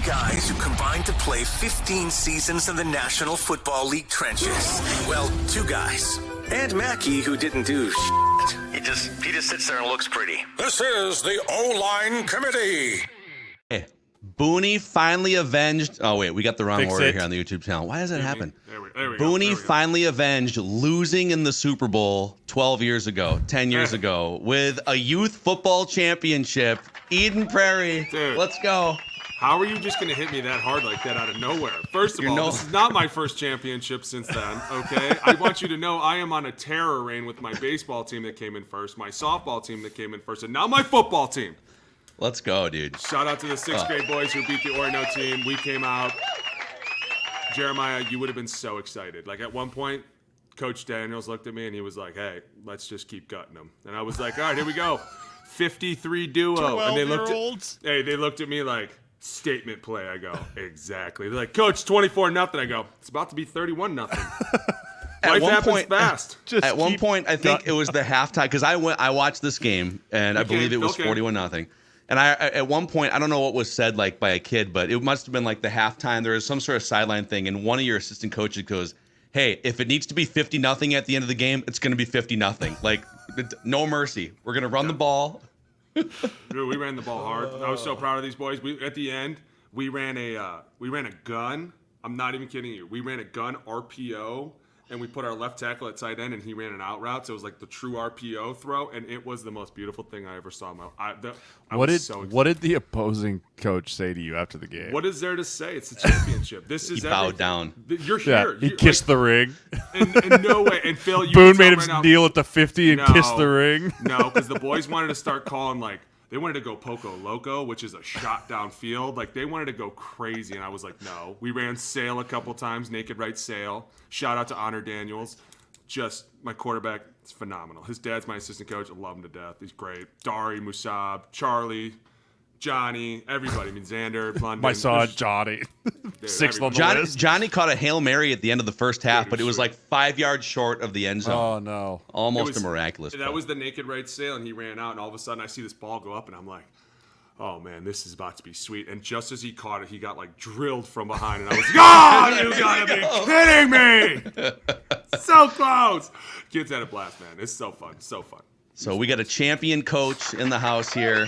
guys who combined to play 15 seasons in the National Football League trenches. Well, 2 guys. And Mackey, who didn't do shit. He just sits there and looks pretty. This is the OLine Committee. Hey, Booney finally avenged. Oh, wait, we got the wrong order here on the YouTube channel. Why does that happen? There we Booney go. finally avenged losing in the Super Bowl 12 years ago, 10 years ago, with a youth football championship. Eden Prairie. Dude. Let's go. How are you just going to hit me that hard like that out of nowhere? First of all, this is not my first championship since then, okay? I want you to know I am on a terror reign with my baseball team that came in first, my softball team that came in first, and now my football team. Let's go, dude. Shout out to the 6th grade boys who beat the Orono team. We came out. Jeremiah, you would have been so excited. Like at one point, Coach Daniels looked at me and he was like, hey, let's just keep gutting them. And I was like, all right, here we go. 53 duo. And they looked at me like, statement play. I go, exactly. They're like, Coach, 24-0. I go, it's about to be 31-0. Life happens fast. At one point, I think it was the halftime because I watched this game and I believe it was 41-0. And at one point, I don't know what was said like by a kid, but it must have been like the halftime. There was some sort of sideline thing, and one of your assistant coaches goes, "Hey, if it needs to be 50-0 at the end of the game, it's going to be 50-0. Like, no mercy. We're going to run the ball." Dude, we ran the ball hard. I was so proud of these boys. At the end, we ran a gun. I'm not even kidding you. We ran a gun RPO, and we put our left tackle at tight end, and he ran an out route. So it was like the true RPO throw, and it was the most beautiful thing I ever saw. What did the opposing coach say to you after the game? What is there to say? It's the championship. This is he bowed down. You're here. He kissed the ring. In no way. And Phil, you Boone made him kneel at the 50 and kiss the ring. No, because the boys wanted to start calling like. They wanted to go Poco Loco, which is a shot downfield. Like, they wanted to go crazy, and I was like, no. We ran sail a couple times, naked right sail. Shout out to Honor Daniels. Just, my quarterback is phenomenal. His dad's my assistant coach. I love him to death. He's great. Dari, Musab, Charlie, Johnny, everybody. I mean, Xander, London. My son, Johnny. Sixth on the list. Johnny caught a Hail Mary at the end of the first half, but it was like 5 yards short of the end zone. Oh, no. Almost a miraculous play. That was the naked right sail, and he ran out, and all of a sudden I see this ball go up, and I'm like, oh, man, this is about to be sweet. And just as he caught it, he got, like, drilled from behind, and I was like, oh, you gotta be kidding me! So close! Kids had a blast, man. It's so fun. So fun. So we got a champion coach in the house here.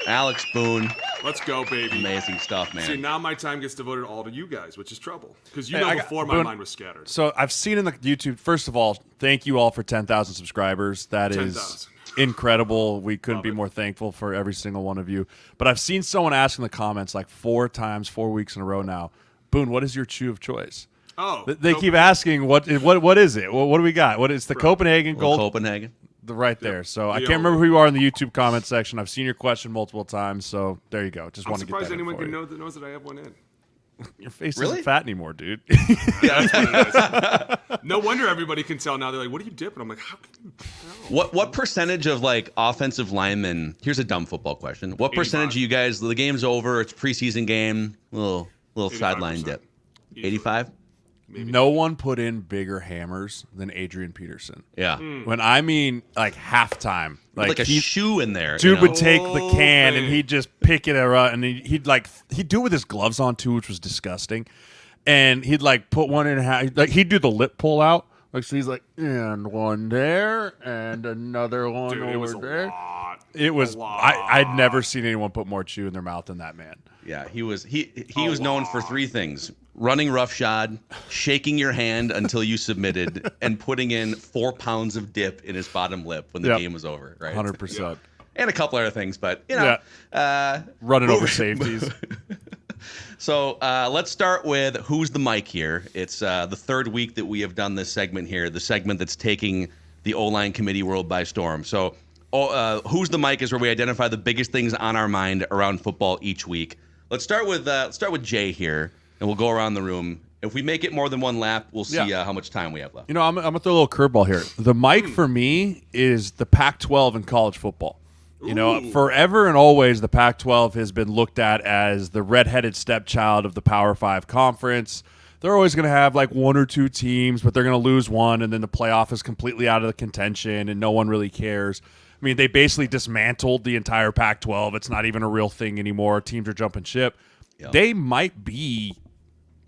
Alex Boone. Let's go, baby. Amazing stuff, man. See, now my time gets devoted all to you guys, which is trouble. Because before my mind was scattered. So I've seen in the YouTube, first of all, thank you all for 10,000 subscribers. That 10,000. is incredible. We couldn't be more thankful for every single one of you. But I've seen someone ask in the comments like 4 times, 4 weeks in a row now, Boone, what is your chew of choice? Oh. They keep asking, what is it? What do we got? What is the Copenhagen Gold? Copenhagen. Right there. So I can't remember who you are in the YouTube comment section. I've seen your question multiple times. So there you go. Just want to get that. I'm surprised anyone knows that I have one in. Your face isn't fat anymore, dude. Yeah, that's what it is. No wonder everybody can tell now. They're like, what are you dipping? I'm like, how can you tell? What percentage of like offensive linemen, here's a dumb football question. What 85. percentage of you guys, the game's over, it's prepreseason game, little sideline dip. 85? Maybe. No one put in bigger hammers than Adrian Peterson. Yeah. When I mean like halftime. Like a shoe in there. Dude would take the can and he'd just pick it up and he'd do it with his gloves on too, which was disgusting. And he'd like put one in half. Like he'd do the lip pull out. Like so he's like, and one there and another one over there. It was I'd never seen anyone put more chew in their mouth than that man. Yeah, he was known for 3 things: running roughshod, shaking your hand until you submitted, and putting in 4 pounds of dip in his bottom lip when the game was over. Right, 100%. And a couple other things, but you know, running over safeties. So let's start with who's the mic here. It's the 3rd week that we have done this segment here, the segment that's taking the OLine Committee world by storm. So who's the mic is where we identify the biggest things on our mind around football each week. Let's start with Jay here, and we'll go around the room. If we make it more than one lap, we'll see how much time we have left. You know, I'm gonna throw a little curveball here. The mic for me is the Pac-12 in college football. You know, forever and always, the Pac-12 has been looked at as the redheaded stepchild of the Power 5 conference. They're always going to have like 1 or 2 teams, but they're going to lose one, and then the playoff is completely out of the contention, and no one really cares. I mean, they basically dismantled the entire Pac-12. It's not even a real thing anymore. Teams are jumping ship. Yep. They might be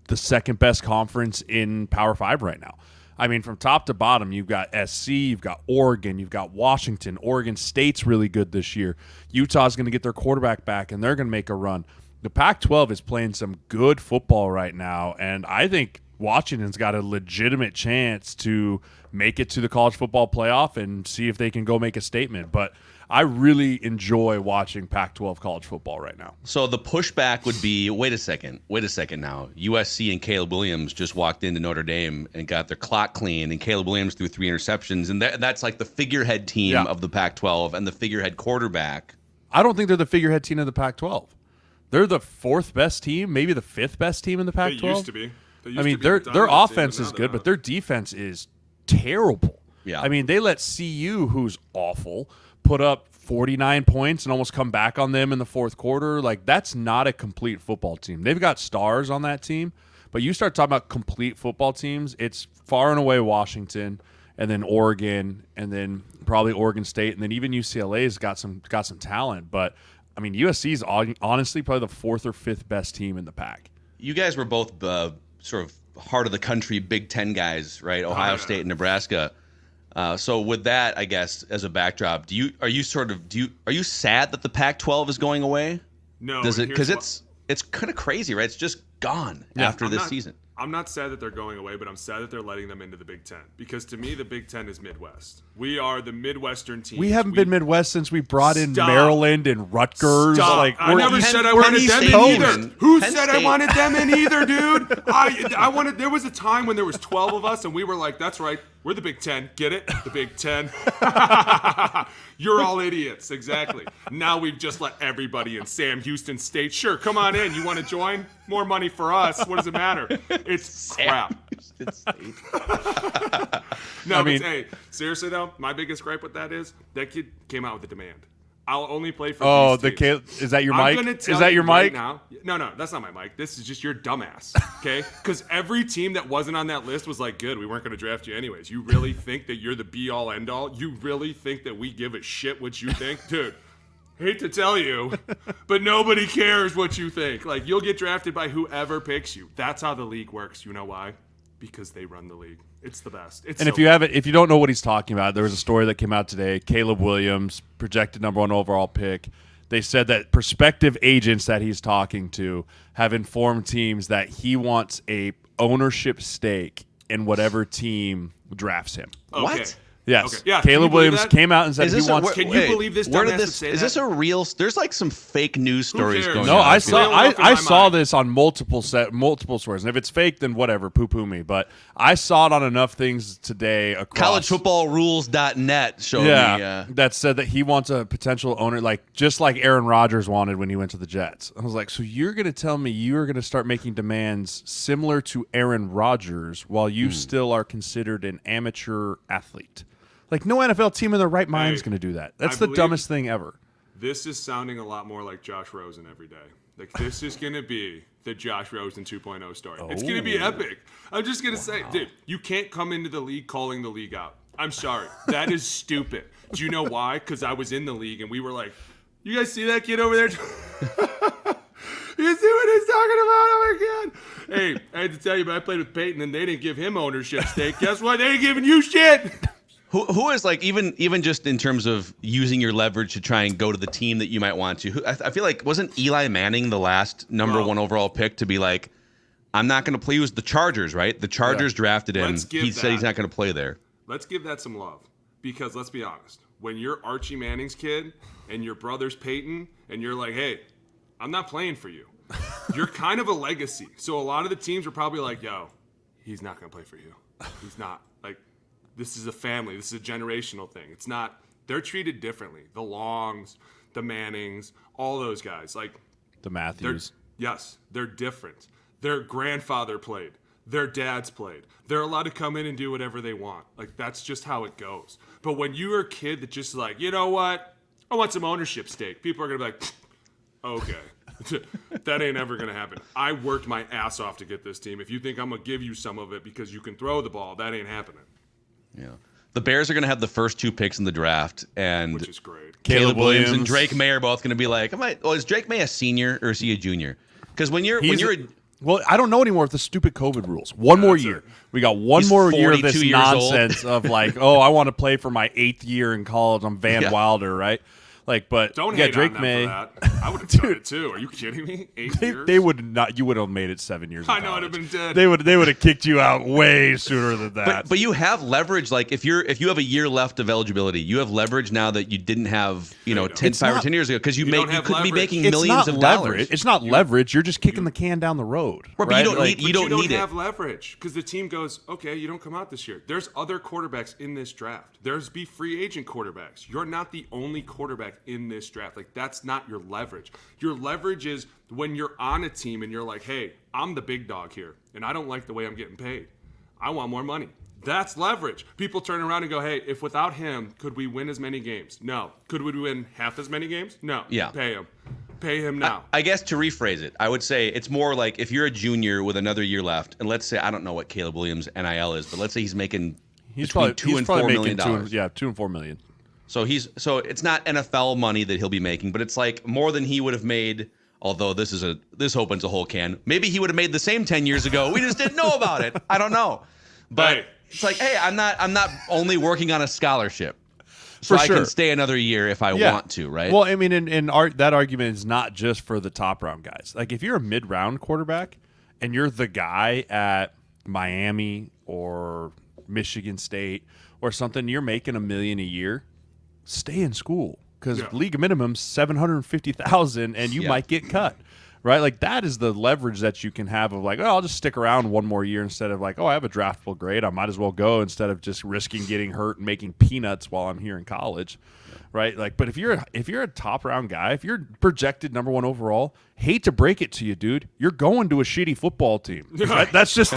the second best conference in Power 5 right now. I mean, from top to bottom, you've got SC, you've got Oregon, you've got Washington. Oregon State's really good this year. Utah's going to get their quarterback back, and they're going to make a run. The Pac-12 is playing some good football right now, and I think Washington's got a legitimate chance to make it to the college football playoff and see if they can go make a statement. But I really enjoy watching Pac-12 college football right now. So the pushback would be, wait a second now. USC and Caleb Williams just walked into Notre Dame and got their clock clean, and Caleb Williams threw 3 interceptions, and that's like the figurehead team of the Pac-12 and the figurehead quarterback. I don't think they're the figurehead team of the Pac-12. They're the 4th best team, maybe the 5th best team in the Pac-12. They used to be. I mean, their offense is good, but their defense is terrible. Yeah. I mean, they let CU, who's awful, put up 49 points and almost come back on them in the fourth quarter. Like, that's not a complete football team. They've got stars on that team, but you start talking about complete football teams, it's far and away Washington, and then Oregon, and then probably Oregon State, and then even UCLA's got some talent. But I mean, USC is honestly probably the 4th or 5th best team in the pack. You guys were both sort of heart of the country Big Ten guys, right? Ohio State and Nebraska. So with that, I guess, as a backdrop, are you sad that the Pac-12 is going away? No, because it's kind of crazy, right? It's just gone after this season. I'm not sad that they're going away, but I'm sad that they're letting them into the Big Ten, because to me, the Big Ten is Midwest. We are the Midwestern team. We haven't been Midwest since we brought in Maryland and Rutgers. Like, I never said I wanted them in either. Who said I wanted them in either, dude? I wanted. There was a time when there was 12 of us, and we were like, "That's right, we're the Big Ten. Get it? The Big Ten." You're all idiots. Exactly. Now we've just let everybody in. Sam Houston State. Sure, come on in. You want to join? More money for us. What does it matter? It's crap. No, I mean, but, hey, seriously though, my biggest gripe with that is that kid came out with a demand. I'll only play for these teams. Is that your mic? Is that your mic? Now, no, that's not my mic. This is just your dumbass, okay? Because every team that wasn't on that list was like, good, we weren't going to draft you anyways. You really think that you're the be-all, end-all? You really think that we give a shit what you think? Dude, hate to tell you, but nobody cares what you think. Like, you'll get drafted by whoever picks you. That's how the league works. You know why? Because they run the league. It's the best. If you don't know what he's talking about, there was a story that came out today. Caleb Williams, projected #1 overall pick. They said that prospective agents that he's talking to have informed teams that he wants a ownership stake in whatever team drafts him. Okay. What? Yes. Okay. Yeah, Caleb Williams came out and said he wants. Can you believe this? Where dumbass did would this? say Is that? this a real? There's like some fake news stories cares? going No, on. I feel saw like- this on multiple sources, and if it's fake, then whatever, poo me. But I saw it on enough things today across collegefootballrules.net showed me. that said that he wants a potential owner, just like Aaron Rodgers wanted when he went to the Jets. I was like, so you're going to tell me you're going to start making demands similar to Aaron Rodgers while you still are considered an amateur athlete? Like, no NFL team in their right mind is going to do that. That's the dumbest thing ever. This is sounding a lot more like Josh Rosen every day. Like, this is going to be the Josh Rosen 2.0 story. It's going to be epic. I'm just going to say, dude, you can't come into the league calling the league out. I'm sorry. That is stupid. Do you know why? Because I was in the league, and we were like, you guys see that kid over there? You see what he's talking about? Oh, my God. Hey, I had to tell you, but I played with Peyton, and they didn't give him ownership stake. Guess what? They ain't giving you shit. Who is, like, even just in terms of using your leverage to try and go to the team that you might want to? I feel like, wasn't Eli Manning the last #1 overall pick to be like, I'm not going to play? He was the Chargers, right? The Chargers drafted him. He said he's not going to play there. Let's give that some love, because let's be honest. When you're Archie Manning's kid and your brother's Peyton, and you're like, hey, I'm not playing for you, you're kind of a legacy. So a lot of the teams are probably like, yo, he's not going to play for you. He's not. Like, this is a family. This is a generational thing. It's not. They're treated differently. The Longs, the Mannings, all those guys. Like, The Matthews. They're different. Their grandfather played. Their dads played. They're allowed to come in and do whatever they want. Like, that's just how it goes. But when you're a kid that just like, you know what? I want some ownership stake. People are going to be like, okay. That ain't ever going to happen. I worked my ass off to get this team. If you think I'm going to give you some of it because you can throw the ball, that ain't happening. Yeah. The Bears are going to have the first 2 picks in the draft, and Which is great. Caleb Williams and Drake May are both going to be like, is Drake May a senior or is he a junior? Because when you're well, I don't know anymore with the stupid COVID rules. One more year. We got one He's more year of 42 this years nonsense of like, oh, I want to play for my 8th year in college. I'm Van Wilder, right? Like, but Don't yeah, hate Drake on them May. for that. I would have done it too. Are you kidding me? 8 years? They would not. You would have made it 7 years. I know I'd have been dead. They would have kicked you out way sooner than that. But you have leverage. Like if you have a year left of eligibility, you have leverage now that you didn't have 5 or 10 years ago because you could be making millions of dollars. It's not leverage. You're just kicking the can down the road. Right, right? But you don't need it. have leverage because the team goes, okay, you don't come out this year. There's other quarterbacks in this draft. There's be free agent quarterbacks. You're not the only quarterback in this draft. Like that's not your leverage. Your leverage is when you're on a team and you're like, hey, I'm the big dog here, and I don't like the way I'm getting paid. I want more money. That's leverage. People turn around and go, hey, if without him, could we win as many games? No. Could we win half as many games? No. Yeah. Pay him. Pay him now. I guess to rephrase it, I would say it's more like if you're a junior with another year left, and let's say I don't know what Caleb Williams' NIL is, but let's say he's making between $2 and $4 million. $2 and $4 million. So it's not NFL money that he'll be making, but it's like more than he would have made. Although this opens a whole can. Maybe he would have made the same 10 years ago. We just didn't know about it. I don't know. But it's like, hey, I'm not only working on a scholarship. So I can stay another year if I want to, right? Well, I mean, that argument is not just for the top round guys. Like if you're a mid-round quarterback and you're the guy at Miami or Michigan State or something, you're making $1 million a year, stay in school. Because league minimum's $750,000, and you might get cut, right? Like that is the leverage that you can have of like, oh, I'll just stick around one more year instead of like, oh, I have a draftable grade, I might as well go instead of just risking getting hurt and making peanuts while I'm here in college, right? Like, but if you're a top round guy, if you're projected number 1 overall, hate to break it to you, dude, you're going to a shitty football team. That's just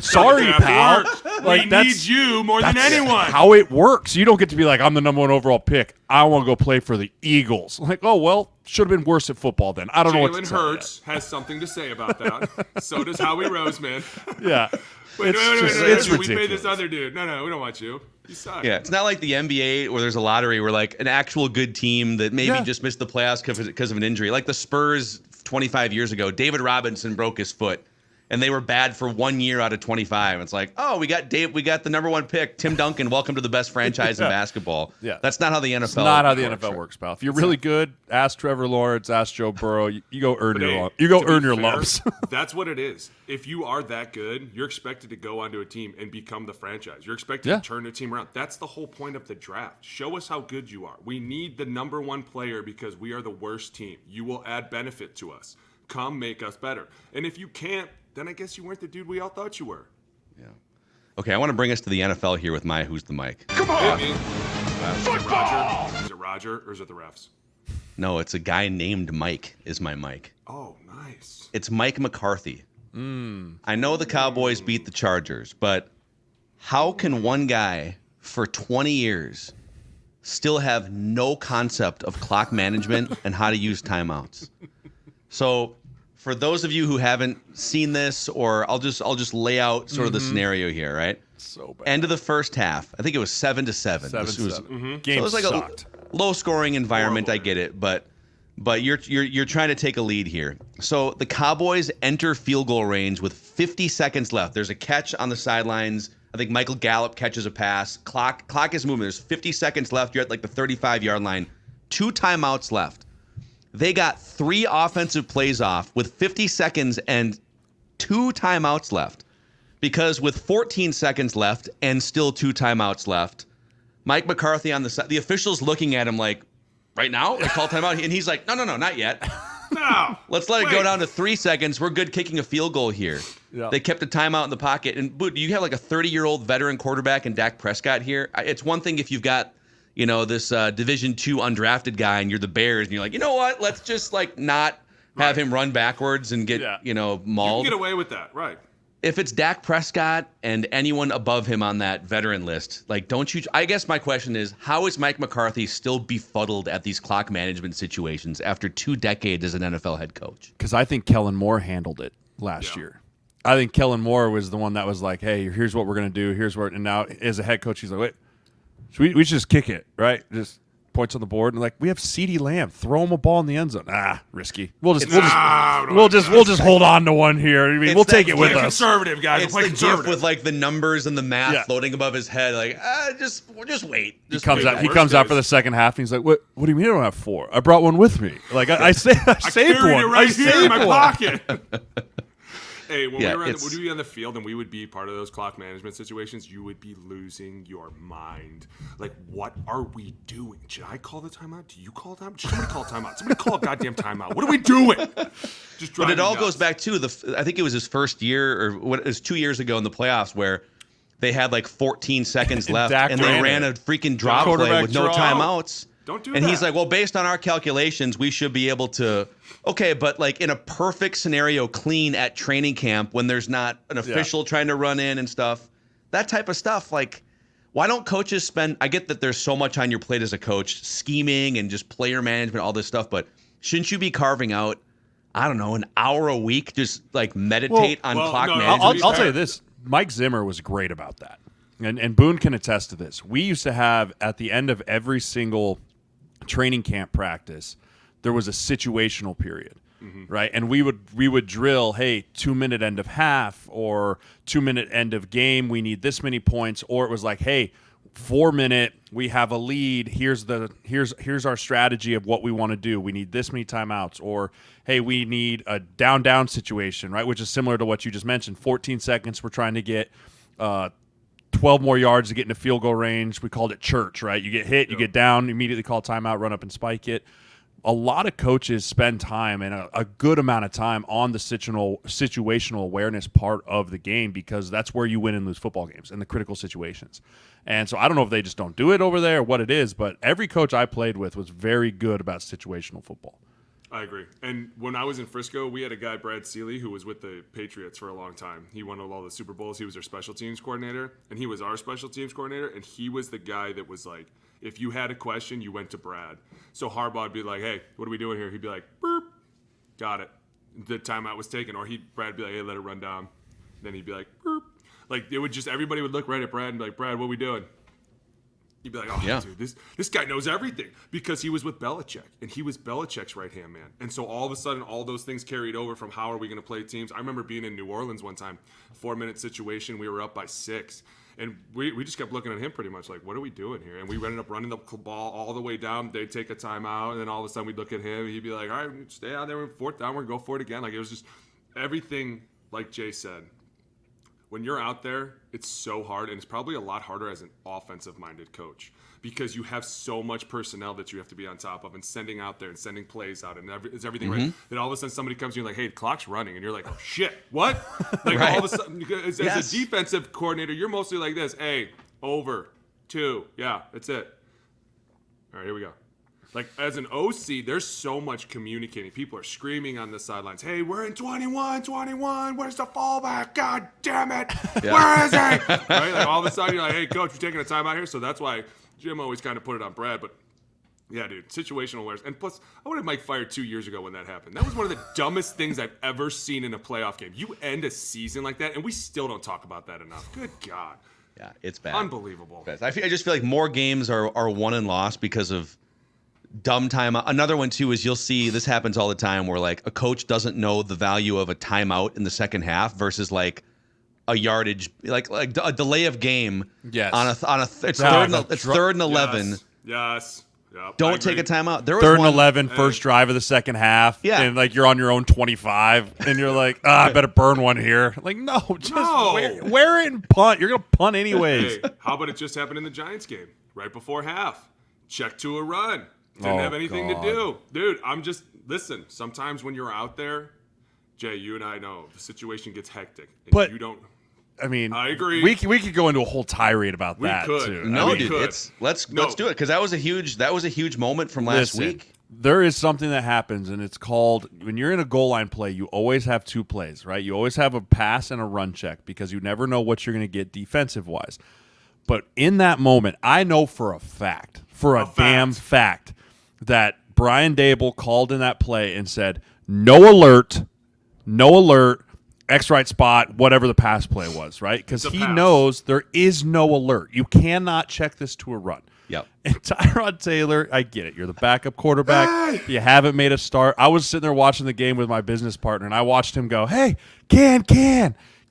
sorry, pal. Like we need you more than anyone. How it works. You don't get to be like, I'm the number 1 overall pick. I want to go play for the Eagles. Like, oh well, should have been worse at football then. I don't know what to say. Jalen Hurts has something to say about that. So does Howie Roseman. Yeah. Wait, it's ridiculous. We ridiculous. pay this other dude. No, we don't want you. You suck. Yeah, it's not like the NBA where there's a lottery where like an actual good team that maybe just missed the playoffs because of an injury. Like the Spurs 25 years ago, David Robinson broke his foot, and they were bad for 1 year out of 25. It's like, oh, we got the number 1 pick, Tim Duncan. Welcome to the best franchise in basketball. Yeah, that's not how the NFL. It's not how the NFL works, pal. If you're really good, ask Trevor Lawrence, ask Joe Burrow. You go earn your lumps. That's what it is. If you are that good, you're expected to go onto a team and become the franchise. You're expected to turn the team around. That's the whole point of the draft. Show us how good you are. We need the number 1 player because we are the worst team. You will add benefit to us. Come make us better. And if you can't, then I guess you weren't the dude we all thought you were. Yeah. Okay, I want to bring us to the NFL here with my Who's the Mike. Come on! Football! Is it Roger or is it the refs? No, it's a guy named Mike is my Mike. Oh, nice. It's Mike McCarthy. I know the Cowboys beat the Chargers, but how can one guy for 20 years still have no concept of clock management and how to use timeouts? So for those of you who haven't seen this, or I'll just lay out sort of the scenario here, right? So bad. End of the first half. I think it was 7-7. 7-7. So it was like sucked. a low-scoring environment. I get it, but you're trying to take a lead here. So the Cowboys enter field goal range with 50 seconds left. There's a catch on the sidelines. I think Michael Gallup catches a pass. Clock is moving. There's 50 seconds left. You're at like the 35-yard line. 2 timeouts left. They got 3 offensive plays off with 50 seconds and 2 timeouts left. Because with 14 seconds left and still 2 timeouts left, Mike McCarthy on the side, the officials looking at him like, right now? They call timeout? And he's like, no, not yet. No. Let's let it go down to 3 seconds. We're good kicking a field goal here. Yeah. They kept a timeout in the pocket. And you have like a 30-year-old veteran quarterback in Dak Prescott here. It's one thing if you've got, this Division II undrafted guy and you're the Bears and you're like, you know what? Let's just like not have him run backwards and get, mauled. You can get away with that, right? If it's Dak Prescott and anyone above him on that veteran list, like, don't you? I guess my question is, how is Mike McCarthy still befuddled at these clock management situations after 2 decades as an NFL head coach? Because I think Kellen Moore handled it last year. I think Kellen Moore was the one that was like, hey, here's what we're going to do. And now as a head coach, he's like, wait, we should just kick it, right? Just points on the board, and like we have CeeDee Lamb, throw him a ball in the end zone. Risky. We'll just hold on to one here. I mean, we'll take it with us. Conservative guys. It's We'll play the conservative. GIF with like the numbers and the math floating above his head. Like, just wait. He comes out for the second half, and he's like, "What? What do you mean I don't have 4? I brought one with me. Like I saved one. It right here in my pocket." Hey, when we would be on the field and we would be part of those clock management situations, you would be losing your mind. Like, what are we doing? Should I call the timeout? Do you call timeout? Should somebody call timeout? Somebody call a goddamn timeout. What are we doing? But it all goes back to I think it was his first year, or what? It was 2 years ago in the playoffs where they had like 14 seconds left, and they ran a freaking draw play with no timeouts. Don't do and that. he's like, well, based on our calculations, we should be able to. Okay, but like in a perfect scenario, clean at training camp when there's not an official trying to run in and stuff, that type of stuff. Like, why don't coaches spend? I get that there's so much on your plate as a coach, scheming and just player management, all this stuff, but shouldn't you be carving out, I don't know, an hour a week, just like meditate on clock management? I'll tell you this. Mike Zimmer was great about that. And Boone can attest to this. We used to have, at the end of every single training camp practice, there was a situational period, right? And we would drill, hey, 2-minute end of half or 2-minute end of game. We need this many points. Or it was like, hey, 4-minute, we have a lead. Here's our strategy of what we want to do. We need this many timeouts. Or, hey, we need a down situation, right? Which is similar to what you just mentioned. 14 seconds, we're trying to get 12 more yards to get into field goal range. We called it church, right? You get hit, you get down, immediately call timeout, run up and spike it. A lot of coaches spend time, and a good amount of time, on the situational awareness part of the game, because that's where you win and lose football games, in the critical situations. And so I don't know if they just don't do it over there or what it is, but every coach I played with was very good about situational football. I agree. And when I was in Frisco, we had a guy, Brad Seeley, who was with the Patriots for a long time. He won all the Super Bowls. He was their special teams coordinator, and he was our special teams coordinator, and he was the guy that was like, if you had a question, you went to Brad. So Harbaugh would be like, hey, what are we doing here? He'd be like, burp, got it. The timeout was taken. Or Brad would be like, hey, let it run down. Then he'd be like, burp. Like, it would just, everybody would look right at Brad and be like, Brad, what are we doing? He'd be like, oh, dude, this guy knows everything, because he was with Belichick, and he was Belichick's right-hand man. And so all of a sudden, all those things carried over from how are we going to play teams. I remember being in New Orleans one time, 4-minute situation. We were up by 6. And we just kept looking at him pretty much like, what are we doing here? And we ended up running the ball all the way down. They'd take a timeout, and then all of a sudden we'd look at him. He'd be like, all right, stay out there. We're 4th down. We're going to go for it again. Like, it was just everything, like Jay said. When you're out there, it's so hard, and it's probably a lot harder as an offensive-minded coach, because you have so much personnel that you have to be on top of, and sending out there and sending plays out, and is everything right? Then all of a sudden somebody comes to you like, hey, the clock's running, and you're like, oh, shit, what? Like, all of a sudden, as a defensive coordinator, you're mostly like this, hey, over, 2, yeah, that's it. All right, here we go. Like, as an OC, there's so much communicating. People are screaming on the sidelines, hey, we're in 21, where's the fallback? God damn it, where is he? Right? Like, all of a sudden, you're like, hey, coach, we're taking a timeout here. So that's why Jim always kind of put it on Brad. But, yeah, dude, situational awareness. And plus, I wanted Mike fired 2 years ago when that happened. That was one of the dumbest things I've ever seen in a playoff game. You end a season like that, and we still don't talk about that enough. Good God. Yeah, it's bad. Unbelievable. I just feel like more games are won and lost because of dumb timeout. Another one too is you'll see this happens all the time where like a coach doesn't know the value of a timeout in the second half versus like a yardage, like a delay of game. Yes. On a it's third and 11. Yes. Yep. Don't take a timeout. There was third and 11, first drive of the second half. Yeah. And like you're on your own 25, and you're like, I better burn one here. Like, no, just wear it and punt. You're gonna punt anyways. Hey, how about it just happened in the Giants game right before half? Check to a run. Didn't have anything to do. Dude, listen, sometimes when you're out there, Jay, you and I know the situation gets hectic. And but you don't. I mean, I agree. We could go into a whole tirade about that too. No, dude, let's do it, because that was a huge moment from last week. There is something that happens, and it's called, when you're in a goal line play, you always have 2 plays, right? You always have a pass and a run check, because you never know what you're going to get defensive-wise. But in that moment, I know for a fact, damn fact, that Brian Dable called in that play and said, no alert, X right spot, whatever the pass play was, right? Because he knows there is no alert. You cannot check this to a run. Yep. And Tyrod Taylor, I get it. You're the backup quarterback. You haven't made a start. I was sitting there watching the game with my business partner, and I watched him go, hey, can.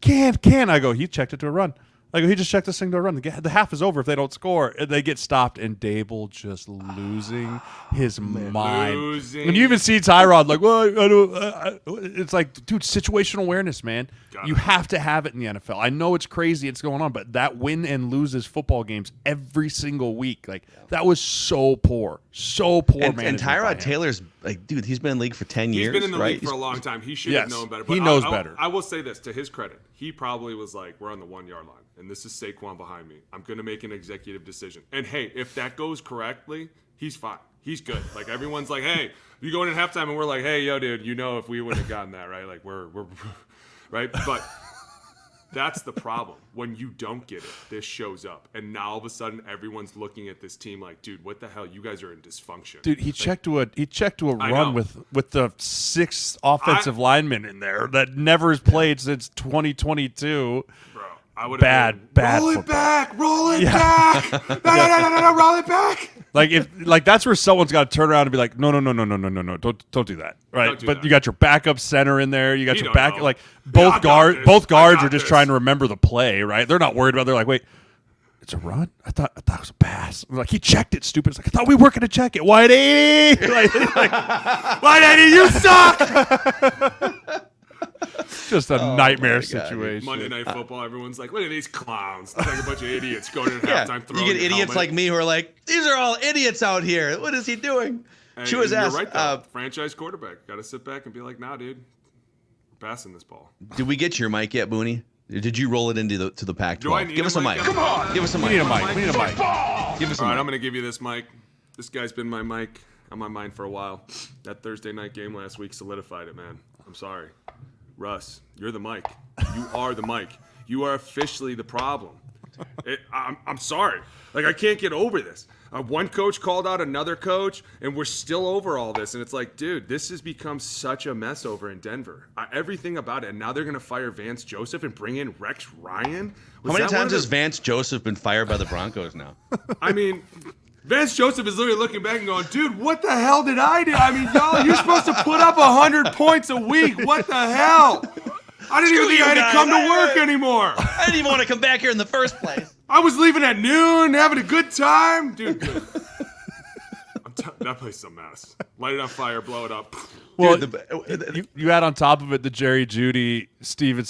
I go, he checked it to a run. I go, he just checked this thing to a run. The half is over if they don't score. And they get stopped, and Dable just losing his mind. And you even see Tyrod like, well, it's like, dude, situational awareness, man. You have to have it in the NFL. I know it's crazy it's going on, but that win and loses football games every single week. Like, that was so poor. So poor, man. And Tyrod Taylor's like, dude, he's been in the league for 10 years. He's been in the right? league for a long time. He should have known better. But he knows better. I will say this, to his credit. He probably was like, we're on the 1 yard line, and this is Saquon behind me. I'm going to make an executive decision. And, hey, if that goes correctly, he's fine. He's good. Like, everyone's like, hey, you go in at halftime, and we're like, hey, yo, dude, if we wouldn't have gotten that, right? Like, we're right? But that's the problem. When you don't get it, this shows up. And now all of a sudden everyone's looking at this team like, dude, what the hell? You guys are in dysfunction. Dude, he checked to a run with the 6 offensive linemen in there that never has played since 2022. Bro, I would have bad roll football. Roll it back. No, roll it back. Like that's where someone's got to turn around and be like, no, don't do that, right? But you got your backup center in there, you got your back, like both guards are just trying to remember the play, right? They're not worried about. They're like, wait, it's a run? I thought it was a pass. I'm like, he checked it, stupid. It's like, I thought we were going to check it. White 80, like White 80, you suck. Just a nightmare situation. Monday Night Football, everyone's like, look at these clowns. It's like a bunch of idiots going in halftime throwing. You get idiots like me who are like, these are all idiots out here. What is he doing? Chew his ass. You're right, though. Franchise quarterback. Got to sit back and be like, nah, dude, we're passing this ball. Did we get your mic yet, Booney? Did you roll it into the Pac-12? Give us a mic. Come on. Give us a mic. We need a mic. Give us a mic. All right, I'm going to give you this mic. This guy's been my mic on my mind for a while. That Thursday night game last week solidified it, man. I'm sorry. Russ, you're the mic. You are the mic. You are officially the problem. I'm sorry. Like, I can't get over this. One coach called out another coach, and we're still over all this. And it's like, dude, this has become such a mess over in Denver. Everything about it. And now they're going to fire Vance Joseph and bring in Rex Ryan. How many times has Vance Joseph been fired by the Broncos now? I mean, Vance Joseph is literally looking back and going, dude, what the hell did I do? I mean, y'all, you're supposed to put up 100 points a week. What the hell? I didn't even think I had to come to work anymore. I didn't even want to come back here in the first place. I was leaving at noon, having a good time. Dude, good. That place is a mess. Light it on fire, blow it up. Well, you add on top of it the Jerry Jeudy, Steve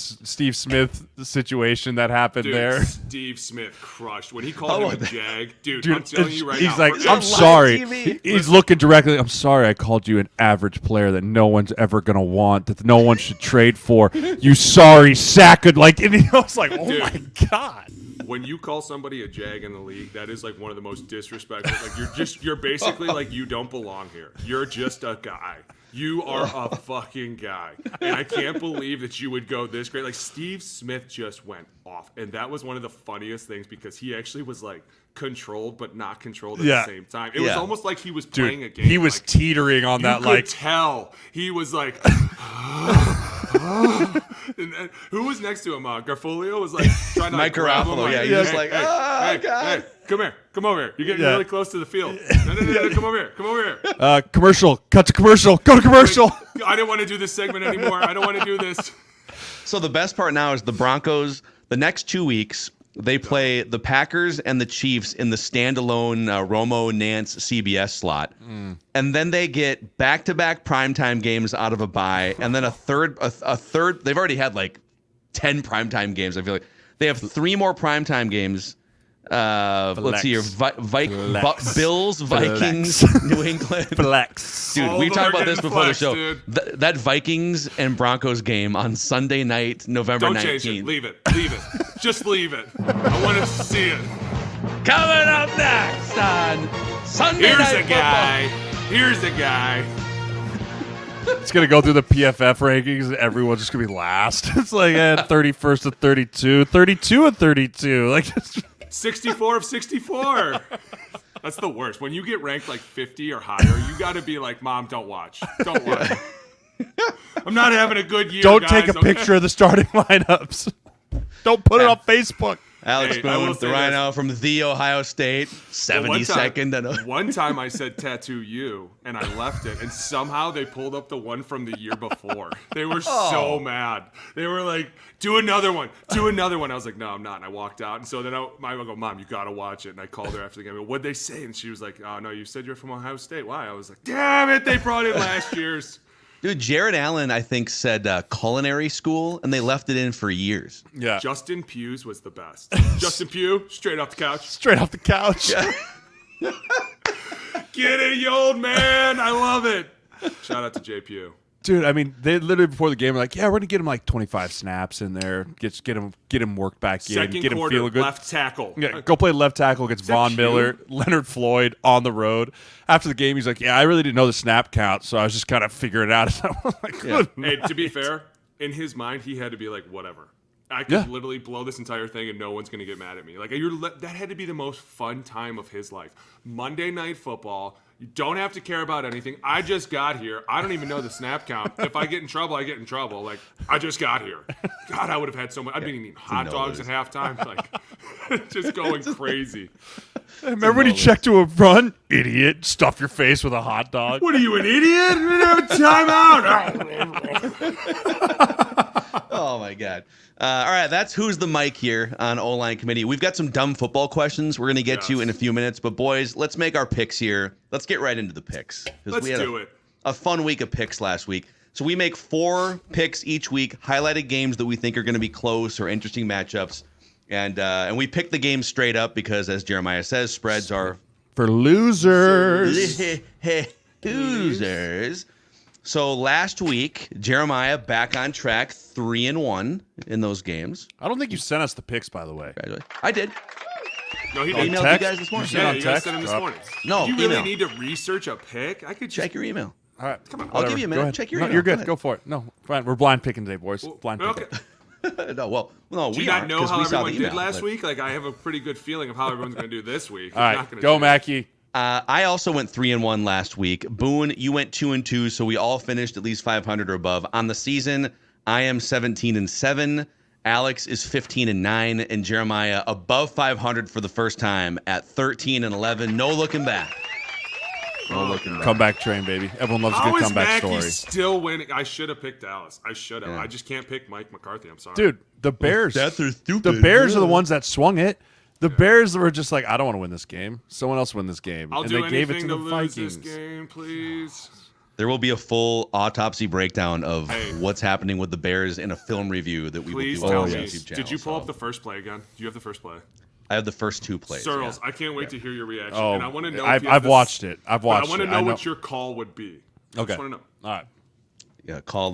Smith situation that happened there. Steve Smith crushed. When he called him a jag, dude, I'm telling you right he's now. He's like, I'm sorry. He's looking directly. I'm sorry I called you an average player that no one's ever going to want, that no one should trade for. You sorry sack. Like, and I was like, oh, my God. When you call somebody a jag in the league, that is like one of the most disrespectful. Like you're basically like, you don't belong here. You're just a guy. You are a fucking guy. And I can't believe that you would go this great. Like, Steve Smith just went off. And that was one of the funniest things because he actually was like controlled but not controlled at the same time. It was almost like he was playing a game. He was teetering on that. You could tell. He was like... And then, who was next to him? Garfolio was like trying to Mike Garofalo. Like, yeah, he was like, oh, God. Hey, come here. Come over here. You're getting really close to the field. No, come over here. Come over here. Commercial. Cut to commercial. Go to commercial. I didn't want to do this segment anymore. I don't want to do this. So the best part now is the Broncos, the next 2 weeks, they play the Packers and the Chiefs in the standalone Romo Nance CBS slot. And then they get back-to-back primetime games out of a bye. And then a third, they've already had like 10 primetime games, I feel like. They have 3 more primetime games. Let's see here. Bills, Vikings, New England. Flex. Dude, we talked about this before the show. Dude. That Vikings and Broncos game on Sunday night, November 19th. Don't change it. Leave it. Just leave it. I want to see it. Coming up next on Sunday Night Football. Here's a guy. It's going to go through the PFF rankings, and everyone's just going to be last. It's like 31st of 32, 32 of 32. Like 64 of 64. That's the worst. When you get ranked like 50 or higher, you got to be like, Mom, don't watch. Don't watch. I'm not having a good year, Don't guys, take a picture of the starting lineups. Don't put it on Facebook. Alex Hey, I will Boone, say the Rhino from the Ohio State, 72nd. One time I said tattoo you, and I left it, and somehow they pulled up the one from the year before. They were so mad. They were like, do another one. I was like, no, I'm not. And I walked out. And so then I go, Mom, you got to watch it. And I called her after the game. What'd they say? And she was like, oh, no, you said you're from Ohio State. Why? I was like, damn it, they brought in last year's. Dude, Jared Allen, I think, said culinary school, and they left it in for years. Yeah. Justin Pugh's was the best. Justin Pugh, straight off the couch. Straight off the couch. Get it, you old man. I love it. Shout out to J. Pugh. Dude, I mean, they literally before the game were like, yeah, we're going to get him like 25 snaps in there. Get him worked back in. Second Get him quarter, feeling good. left tackle. Yeah, go play left tackle against Von Pugh? Miller, Leonard Floyd on the road. After the game, he's like, yeah, I really didn't know the snap count, so I was just kind of figuring it out. So I was like, good Hey, night. to be fair, in his mind, he had to be like, whatever. I could literally blow this entire thing and no one's going to get mad at me. Like, that had to be the most fun time of his life. Monday Night Football. You don't have to care about anything. I just got here. I don't even know the snap count. If I get in trouble, I get in trouble. Like, I just got here. God, I would have had so much. I'd been eating hot dogs at halftime. Like, just going crazy. Remember when you checked to a run? Idiot. Stuff your face with a hot dog. What are you, an idiot? We didn't have a timeout. Oh, my God. All right, that's Who's the Mike here on OLine Committee. We've got some dumb football questions we're going to get to in a few minutes. But, boys, let's make our picks here. Let's get right into the picks. Let's do it. A fun week of picks last week. So we make 4 picks each week, highlighted games that we think are going to be close or interesting matchups. And we pick the game straight up because, as Jeremiah says, spreads are For losers. losers. So last week, Jeremiah back on track, 3-1 in those games. I don't think you sent us the picks, by the way. I did. No, he I didn't. emailed text? you guys this morning. You sent Yeah, on you guys text? sent him this Oh. morning. No, you really email. need to research a pick? I could just Check your email. All right. Come on. I'll give you a minute. Go ahead. Check your No, email. you're Go good. ahead. Go for it. No, fine. We're blind picking today, boys. Blind picking. Okay. No, Do we you not aren't know because how we saw everyone the did email. last but- week? Like, I have a pretty good feeling of how everyone's going to do this week. All It's not right. gonna Go, change. Mackey. I also went 3-1 last week. Boone, you went 2-2, so we all finished at least 500 or above on the season. I am 17-7. Alex is 15-9, and Jeremiah above 500 for the first time at 13-11. No looking back. No looking back. Comeback train, baby. Everyone loves a How good is comeback Mackey story. still winning? I should have picked Dallas. I should have. Yeah. I just can't pick Mike McCarthy. I'm sorry. Dude, the Bears. Stats are stupid. The Bears are the ones that swung it. The Bears were just like, I don't want to win this game. Someone else win this game. I'll and do they gave it to anything the lose Vikings. this game, please. There will be a full autopsy breakdown of Hey. what's happening with the Bears in a film review that we Please will do tell on me. the YouTube channel. Did you pull so. up the first play again? Do you have the first play? I have the first 2 plays. Sirles, yeah. I can't wait to hear your reaction. Oh, and I want to know. I've if you have this- watched it. I've but watched I want it. to know I know. what your call would be. I Okay. just want to know. All right. Yeah, call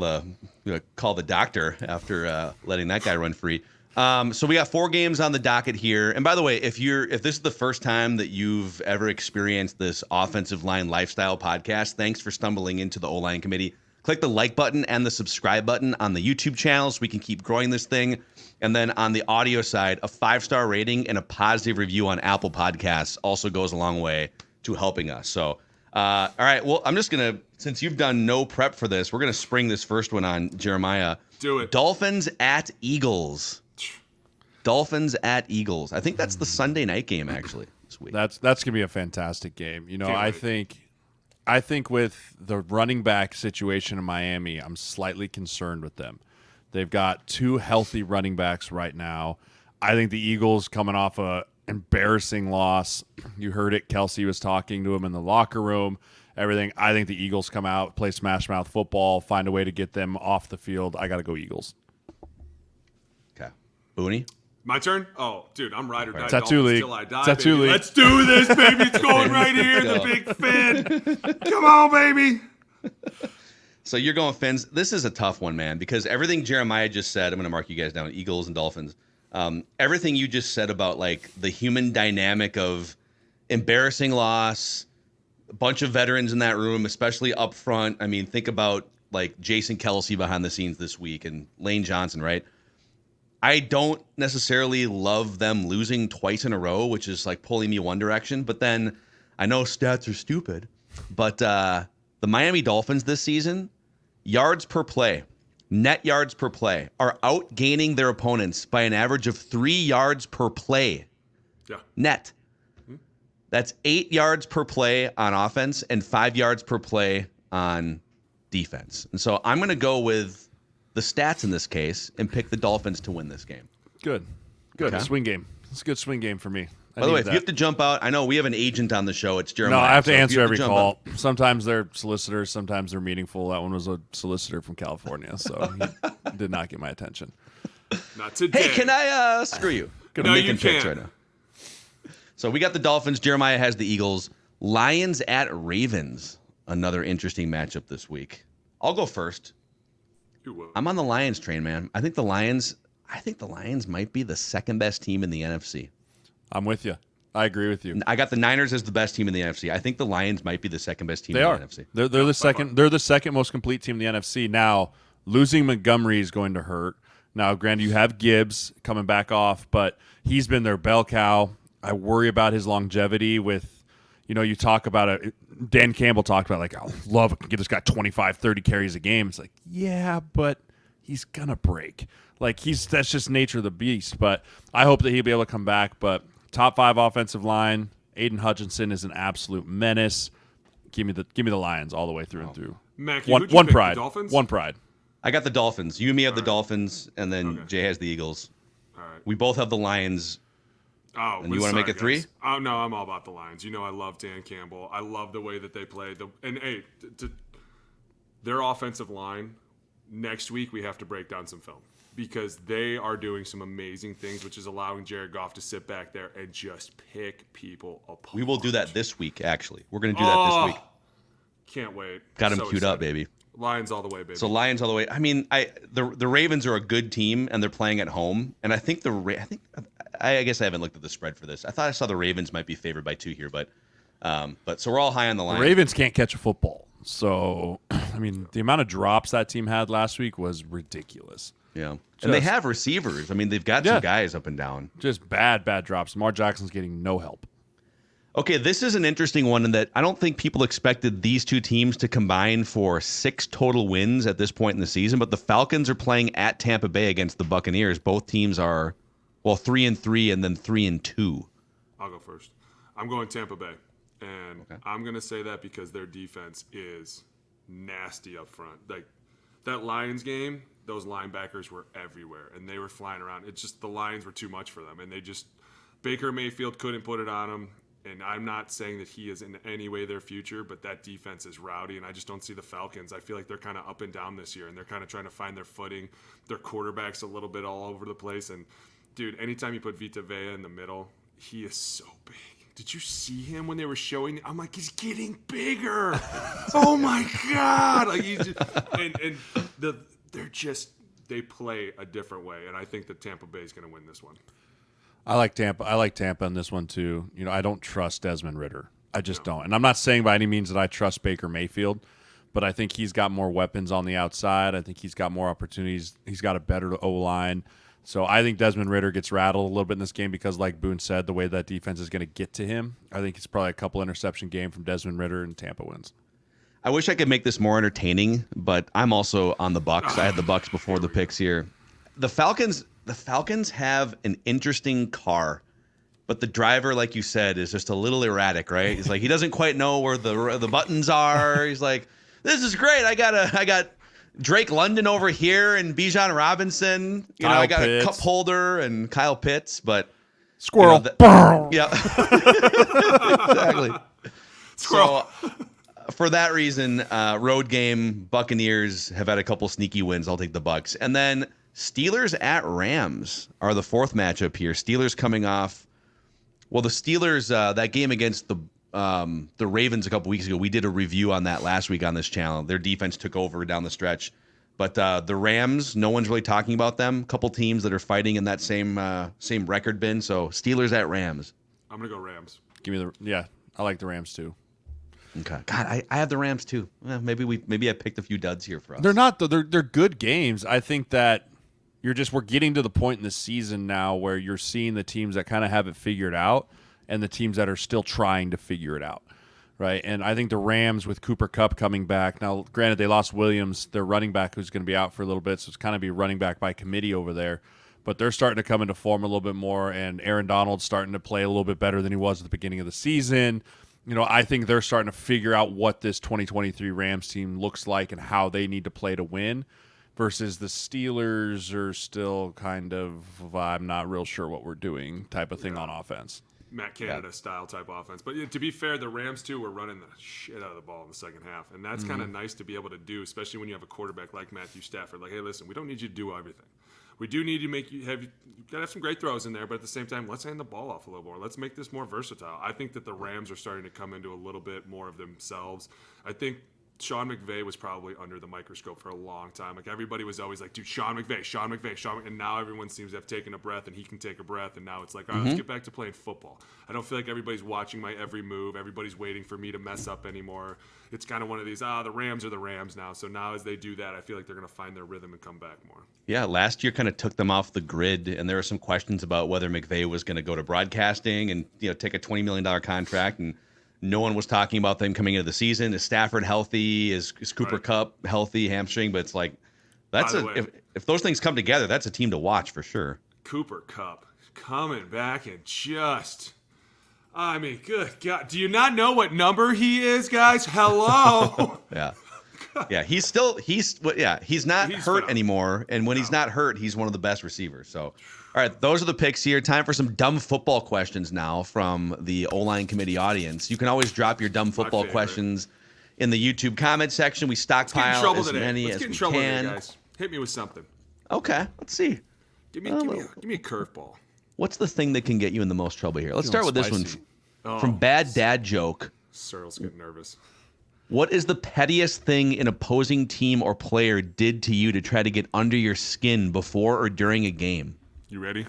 the doctor after letting that guy run free. So we got 4 games on the docket here. And by the way, if this is the first time that you've ever experienced this offensive line lifestyle podcast, thanks for stumbling into the OLine Committee. Click the like button and the subscribe button on the YouTube channel so we can keep growing this thing. And then on the audio side, a 5-star rating and a positive review on Apple Podcasts also goes a long way to helping us. So, all right, well, I'm just going to, since you've done no prep for this, we're going to spring this first one on Jeremiah. Do it. Dolphins at Eagles. Dolphins at Eagles. I think that's the Sunday night game, actually, this week. That's gonna be a fantastic game. You know, Can't wait. I think with the running back situation in Miami, I'm slightly concerned with them. They've got 2 healthy running backs right now. I think the Eagles coming off a embarrassing loss. You heard it. Kelsey was talking to him in the locker room. Everything. I think the Eagles come out, play smash mouth football, find a way to get them off the field. I got to go Eagles. Okay. Booney? My turn? Oh, dude, I'm ride or die. Tattoo Dolphins league. till I die, Tattoo baby. league. Let's do this, baby. It's going right here. The big fin. Come on, baby. So you're going Fins. This is a tough one, man, because everything Jeremiah just said, I'm going to mark you guys down, Eagles and Dolphins. Everything you just said about like the human dynamic of embarrassing loss, a bunch of veterans in that room, especially up front. I mean, think about like Jason Kelsey behind the scenes this week and Lane Johnson, right? I don't necessarily love them losing twice in a row, which is like pulling me one direction. But then I know stats are stupid, but the Miami Dolphins this season, yards per play, net yards per play, are outgaining their opponents by an average of 3 yards per play. Yeah. Net. That's 8 yards per play on offense and 5 yards per play on defense. And so I'm going to go with the stats in this case and pick the Dolphins to win this game. Good. Okay. Swing game. It's a good swing game for me. By the way, if you have to jump out, I know we have an agent on the show. It's Jeremiah. No, I have to So if answer you every call. out- Sometimes they're solicitors, sometimes they're meaningful. That one was a solicitor from California, so he did not get my attention. Not today. Hey, can I screw you? No, Making you picks can't. right now. So we got the Dolphins. Jeremiah has the Eagles. Lions at Ravens. Another interesting matchup this week. I'll go first. You will. I'm on the Lions train, man. I think the Lions might be the second best team in the NFC. I'm with you. I agree with you. I got the Niners as the best team in the NFC. I think the Lions might be the second best team in the NFC. They're the second. They're the second most complete team in the NFC. Now, losing Montgomery is going to hurt. Now, granted, you have Gibbs coming back off, but he's been their bell cow. I worry about his longevity with, you talk about it. Dan Campbell talked about, like, I'll love to get this guy 25, 30 carries a game. It's like, yeah, but he's going to break. Like, that's just nature of the beast. But I hope that he'll be able to come back. But top 5 offensive line, Aiden Hutchinson is an absolute menace. Give me the Lions all the way through and through. Mackie, One who'd you pick, the pride. Dolphins? One pride. I got the Dolphins. You and me have the Dolphins, and then Jay has the Eagles. All right. We both have the Lions. Oh, And you wanna make it 3? guys. Oh no, I'm all about the Lions. I love Dan Campbell. I love the way that they play. Their offensive line. Next week we have to break down some film because they are doing some amazing things, which is allowing Jared Goff to sit back there and just pick people apart. We will do that this week, actually. We're going to do that this week. Can't wait. Got him So queued up, excited. baby. Lions all the way, baby. So Lions all the way. I mean, the Ravens are a good team, and they're playing at home. And I think I guess I haven't looked at the spread for this. I thought I saw the Ravens might be favored by 2 here, but so we're all high on the Lions. The Ravens can't catch a football. So, I mean, the amount of drops that team had last week was ridiculous. Yeah. And they have receivers. I mean, they've got some guys up and down. Just bad drops. Lamar Jackson's getting no help. Okay, this is an interesting one in that I don't think people expected these two teams to combine for 6 total wins at this point in the season, but the Falcons are playing at Tampa Bay against the Buccaneers. Both teams are, 3-3 and then 3-2. I'll go first. I'm going Tampa Bay. And I'm going to say that because their defense is nasty up front. Like that Lions game, those linebackers were everywhere and they were flying around. It's just the Lions were too much for them. And Baker Mayfield couldn't put it on them. And I'm not saying that he is in any way their future, but that defense is rowdy. And I just don't see the Falcons. I feel like they're kind of up and down this year and they're kind of trying to find their footing. Their quarterback's a little bit all over the place. And dude, anytime you put Vita Vea in the middle, he is so big. Did you see him when they were showing? I'm like, he's getting bigger. Oh my god! Like he's just, they play a different way, and I think that Tampa Bay is going to win this one. I like Tampa in this one too. I don't trust Desmond Ridder. I just don't. And I'm not saying by any means that I trust Baker Mayfield, but I think he's got more weapons on the outside. I think he's got more opportunities. He's got a better O-line. So I think Desmond Ridder gets rattled a little bit in this game because, like Boone said, the way that defense is going to get to him, I think it's probably a couple interception game from Desmond Ridder and Tampa wins. I wish I could make this more entertaining, but I'm also on the Bucs. I had the Bucs before the picks here. The Falcons have an interesting car, but the driver, like you said, is just a little erratic, right? He's like he doesn't quite know where the buttons are. He's like, "This is great. I got Drake London over here and Bijan Robinson. I got Pitts. a cup holder and Kyle Pitts, but Squirrel. Yeah, exactly. Squirrel. So for that reason, road game, Buccaneers have had a couple sneaky wins. I'll take the Bucs. And then Steelers at Rams are the fourth matchup here. Steelers coming off. Well, the Steelers, that game against the Ravens a couple weeks ago, we did a review on that last week on this channel. Their defense took over down the stretch. But the Rams, no one's really talking about them. A couple teams that are fighting in that same record bin. So Steelers at Rams. I'm going to go Rams. I like the Rams too. Okay. God, I have the Rams too. Maybe I picked a few duds here for us. They're not. They're good games. I think that we're getting to the point in the season now where you're seeing the teams that kind of have it figured out and the teams that are still trying to figure it out. right? And I think the Rams with Cooper Kupp coming back. Now, granted, they lost Williams, their running back, who's going to be out for a little bit, so it's kind of be running back by committee over there. But they're starting to come into form a little bit more, and Aaron Donald's starting to play a little bit better than he was at the beginning of the season. I think they're starting to figure out what this 2023 Rams team looks like and how they need to play to win, versus the Steelers are still kind of, I'm not real sure what we're doing type of thing on offense. Matt Canada style type offense. But to be fair, the Rams, too, were running the shit out of the ball in the second half. And that's kind of nice to be able to do, especially when you have a quarterback like Matthew Stafford. Like, hey, listen, we don't need you to do everything. We do need you you got to have some great throws in there, but at the same time, let's hand the ball off a little more. Let's make this more versatile. I think that the Rams are starting to come into a little bit more of themselves. I think Sean McVay was probably under the microscope for a long time. Like, everybody was always like, dude, Sean McVay. And now everyone seems to have taken a breath, and he can take a breath. And now it's like, all right, let's get back to playing football. I don't feel like everybody's watching my every move. Everybody's waiting for me to mess up anymore. It's kind of one of these, the Rams are the Rams now. So now as they do that, I feel like they're going to find their rhythm and come back more. Yeah, last year kind of took them off the grid, and there were some questions about whether McVay was going to go to broadcasting and take a $20 million contract, and no one was talking about them coming into the season. Is Stafford healthy? Is Cooper Kupp healthy? Hamstring? But it's like, if those things come together, that's a team to watch for sure. Cooper Kupp coming back and good God. Do you not know what number he is, guys? Hello. Yeah, he's not hurt anymore. And when he's not hurt, he's one of the best receivers. So, all right, those are the picks here. Time for some dumb football questions now from the OLine Committee audience. You can always drop your dumb football questions in the YouTube comment section. We stockpile as many as we can. Guys. Hit me with something. Okay, let's see. Give me a curveball. What's the thing that can get you in the most trouble here? Let's start with this one from Bad Dad Joke. Sirles getting nervous. What is the pettiest thing an opposing team or player did to you to try to get under your skin before or during a game? You ready?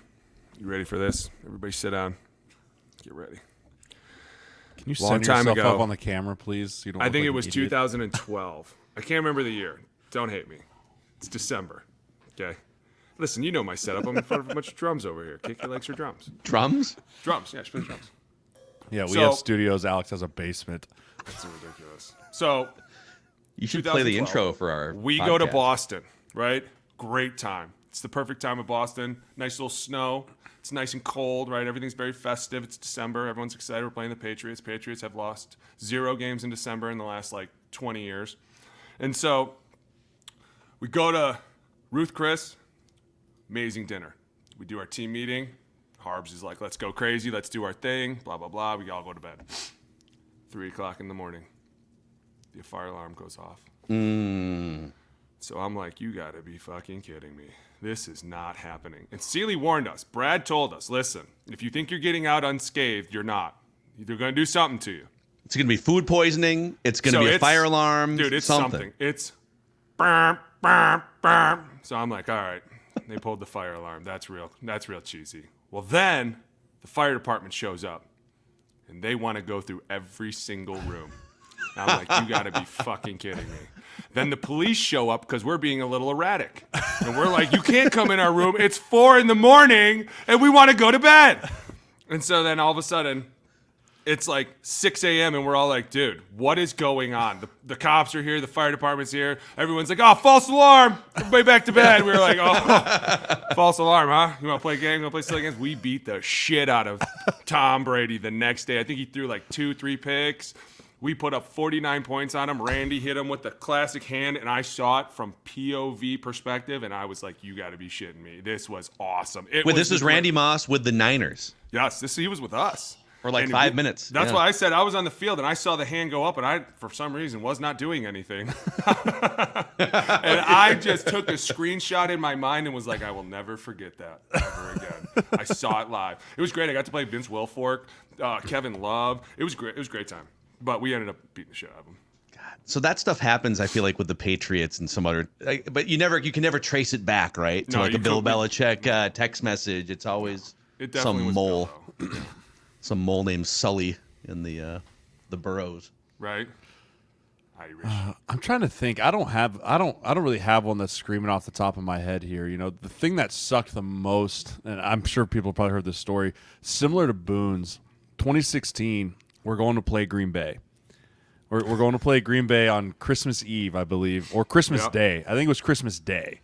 You ready for this? Everybody sit down. Get ready. Can you send yourself up on the camera, please? So you don't I think like it was 2012. I can't remember the year. Don't hate me. It's December. Okay? Listen, you know my setup. I'm in front of a bunch of drums over here. Kick your legs or drums. Drums? Drums. Yeah, play drums. Yeah, we have studios. Alex has a basement. That's ridiculous. So, you should play the intro for our We podcast. go to Boston, right? Great time. It's the perfect time of Boston. Nice little snow. It's nice and cold, right? Everything's very festive. It's December. Everyone's excited. We're playing the Patriots. Patriots have lost 0 games in December in the last, 20 years. And so, we go to Ruth Chris. Amazing dinner. We do our team meeting. Harbs is like, let's go crazy. Let's do our thing. Blah, blah, blah. We all go to bed. 3 o'clock in the morning. The fire alarm goes off. So I'm like, you got to be fucking kidding me. This is not happening. And Seeley warned us. Brad told us, listen, if you think you're getting out unscathed, you're not. They're going to do something to you. It's going to be food poisoning. It's going to be a fire alarm. Dude, it's something. It's burp, burp, burp. So I'm like, all right. They pulled the fire alarm. That's real cheesy. Well, then the fire department shows up, and they want to go through every single room. And I'm like, you got to be fucking kidding me. Then the police show up because we're being a little erratic. And we're like, you can't come in our room. It's 4 a.m, and we want to go to bed. And so then all of a sudden, it's 6 a.m., and we're all like, dude, what is going on? The cops are here. The fire department's here. Everyone's like, oh, false alarm. Everybody back to bed. We were like, oh, false alarm, huh? You want to play games? You want to play silly games? We beat the shit out of Tom Brady the next day. I think he threw 2-3 picks. We put up 49 points on him. Randy hit him with the classic hand, and I saw it from POV perspective, and I was like, you got to be shitting me. This was awesome. This is Randy Moss with the Niners. Yes, he was with us. For 5 minutes. That's why I said I was on the field, and I saw the hand go up, and I, for some reason, was not doing anything. And I just took a screenshot in my mind and was like, I will never forget that ever again. I saw it live. It was great. I got to play Vince Wilfork, Kevin Love. It was great. It was a great time. But we ended up beating the shit out of them. God. So that stuff happens, I feel like, with the Patriots and some other. But you can never trace it back, right? To a Bill Belichick text message. It's always some mole, some mole named Sully in the Burrows. Right. Irish. I'm trying to think. I don't really have one that's screaming off the top of my head here. The thing that sucked the most, and I'm sure people probably heard this story, similar to Boone's, 2016. We're going to play Green Bay. We're going to play Green Bay on Christmas Eve, I believe, or Christmas Day. I think it was Christmas Day.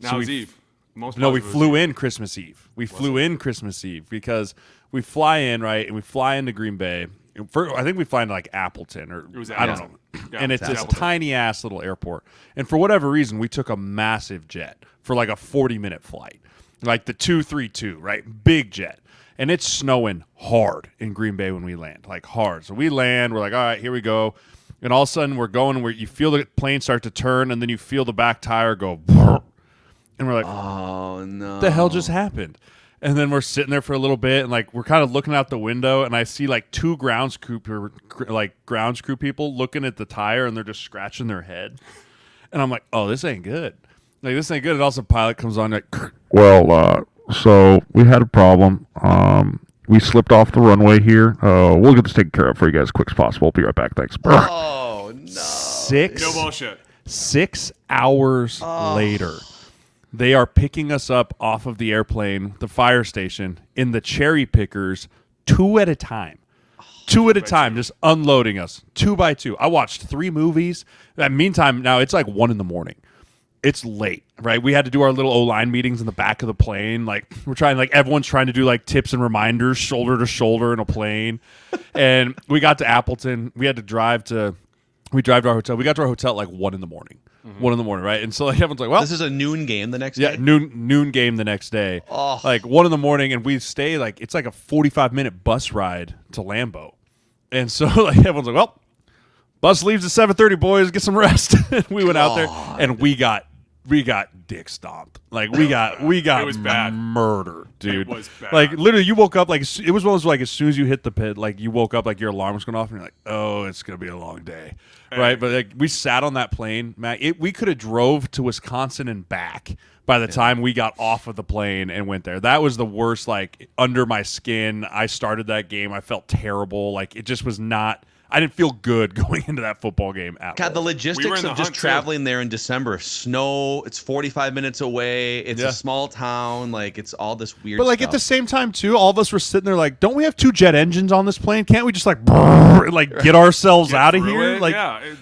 Now it's Eve. We flew in Christmas Eve. We flew in Christmas Eve because we fly in, right, and we fly into Green Bay. I think we fly into like Appleton or I don't know. Yeah, and it's this tiny-ass little airport. And for whatever reason, we took a massive jet for like a 40-minute flight, like the 232, right? Big jet. And it's snowing hard in Green Bay when we land, like hard. So we land. We're like, all right, here we go. And all of a sudden, we're going where you feel the plane start to turn, and then you feel the back tire go, and we're like, oh, no. What the hell just happened? And then we're sitting there for a little bit, and like we're kind of looking out the window, and I see like two grounds crew people looking at the tire, and they're just scratching their head. And I'm like, oh, this ain't good. Like this ain't good. And also, pilot comes on like, well, so we had a problem. We slipped off the runway here. We'll get this taken care of for you guys as quick as possible. Be right back. Thanks. Oh, no. No bullshit. 6 hours later, they are picking us up off of the airplane, the fire station, in the cherry pickers, 2 at a time. 2 at a time, just unloading us, 2 by 2. I watched 3 movies. Meantime, now it's like 1 in the morning. It's late, right? We had to do our little OLine meetings in the back of the plane. Like everyone's trying to do like tips and reminders, shoulder to shoulder in a plane. And we got to Appleton. We drive to our hotel. We got to our hotel at like 1 in the morning. 1 in the morning, right? And so like everyone's like, well, this is a noon game the next day? Yeah, noon game the next day. Oh. Like 1 in the morning, and we stay like, it's like a 45-minute bus ride to Lambeau. And so like everyone's like, well, bus leaves at 7:30, boys, get some rest. We went out there, and we got dick stomped. Like we got It was bad. murdered, dude. It was bad. Like literally, you woke up like it was one of those like as soon as you hit the pit, like you woke up like your alarm was going off, and you're like, oh, it's gonna be a long day, right? But like we sat on that plane, Matt. We could have drove to Wisconsin and back by the time we got off of the plane and went there. That was the worst. Like under my skin, I started that game. I felt terrible. Like it just was not. I didn't feel good going into that football game at all. God, the logistics of just traveling there in December. Snow, it's 45 minutes away. It's a small town. Like, it's all this weird But, like, stuff. at the same time, too, all of us were sitting there like, don't we have 2 jet engines on this plane? Can't we just, like, get ourselves out of here? Like,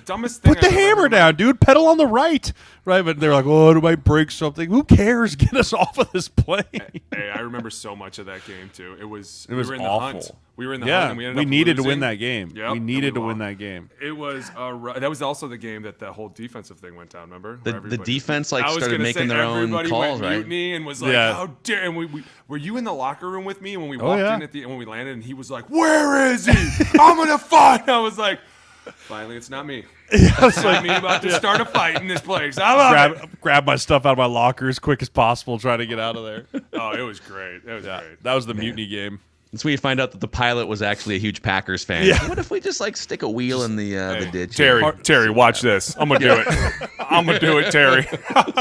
dumbest thing. Put the hammer down, dude. Pedal on the right. Right, but they're like, oh, it might break something. Who cares? Get us off of this plane. Hey, I remember so much of that game, too. We were in awful. the hunt. We were in the hunt, and we ended up needed to losing. win that game. Yep, we needed to win that game. It was that was also the game that the whole defensive thing went down. Remember the defense like started making their own calls, right? Mutiny and was like, "How dare!" And we were you in the locker room with me when we walked in when we landed, and he was like, "Where is he? I'm gonna fight." I was like, "Finally, it's not me. It's not me about to start a fight in this place." Grab my stuff out of my locker as quick as possible, try to get out of there. Oh, it was great. It was great. That was the mutiny game. That's where you find out that the pilot was actually a huge Packers fan. Yeah. What if we just like stick a wheel in the ditch? Terry, watch this. I'm gonna do it. I'm gonna do it, Terry.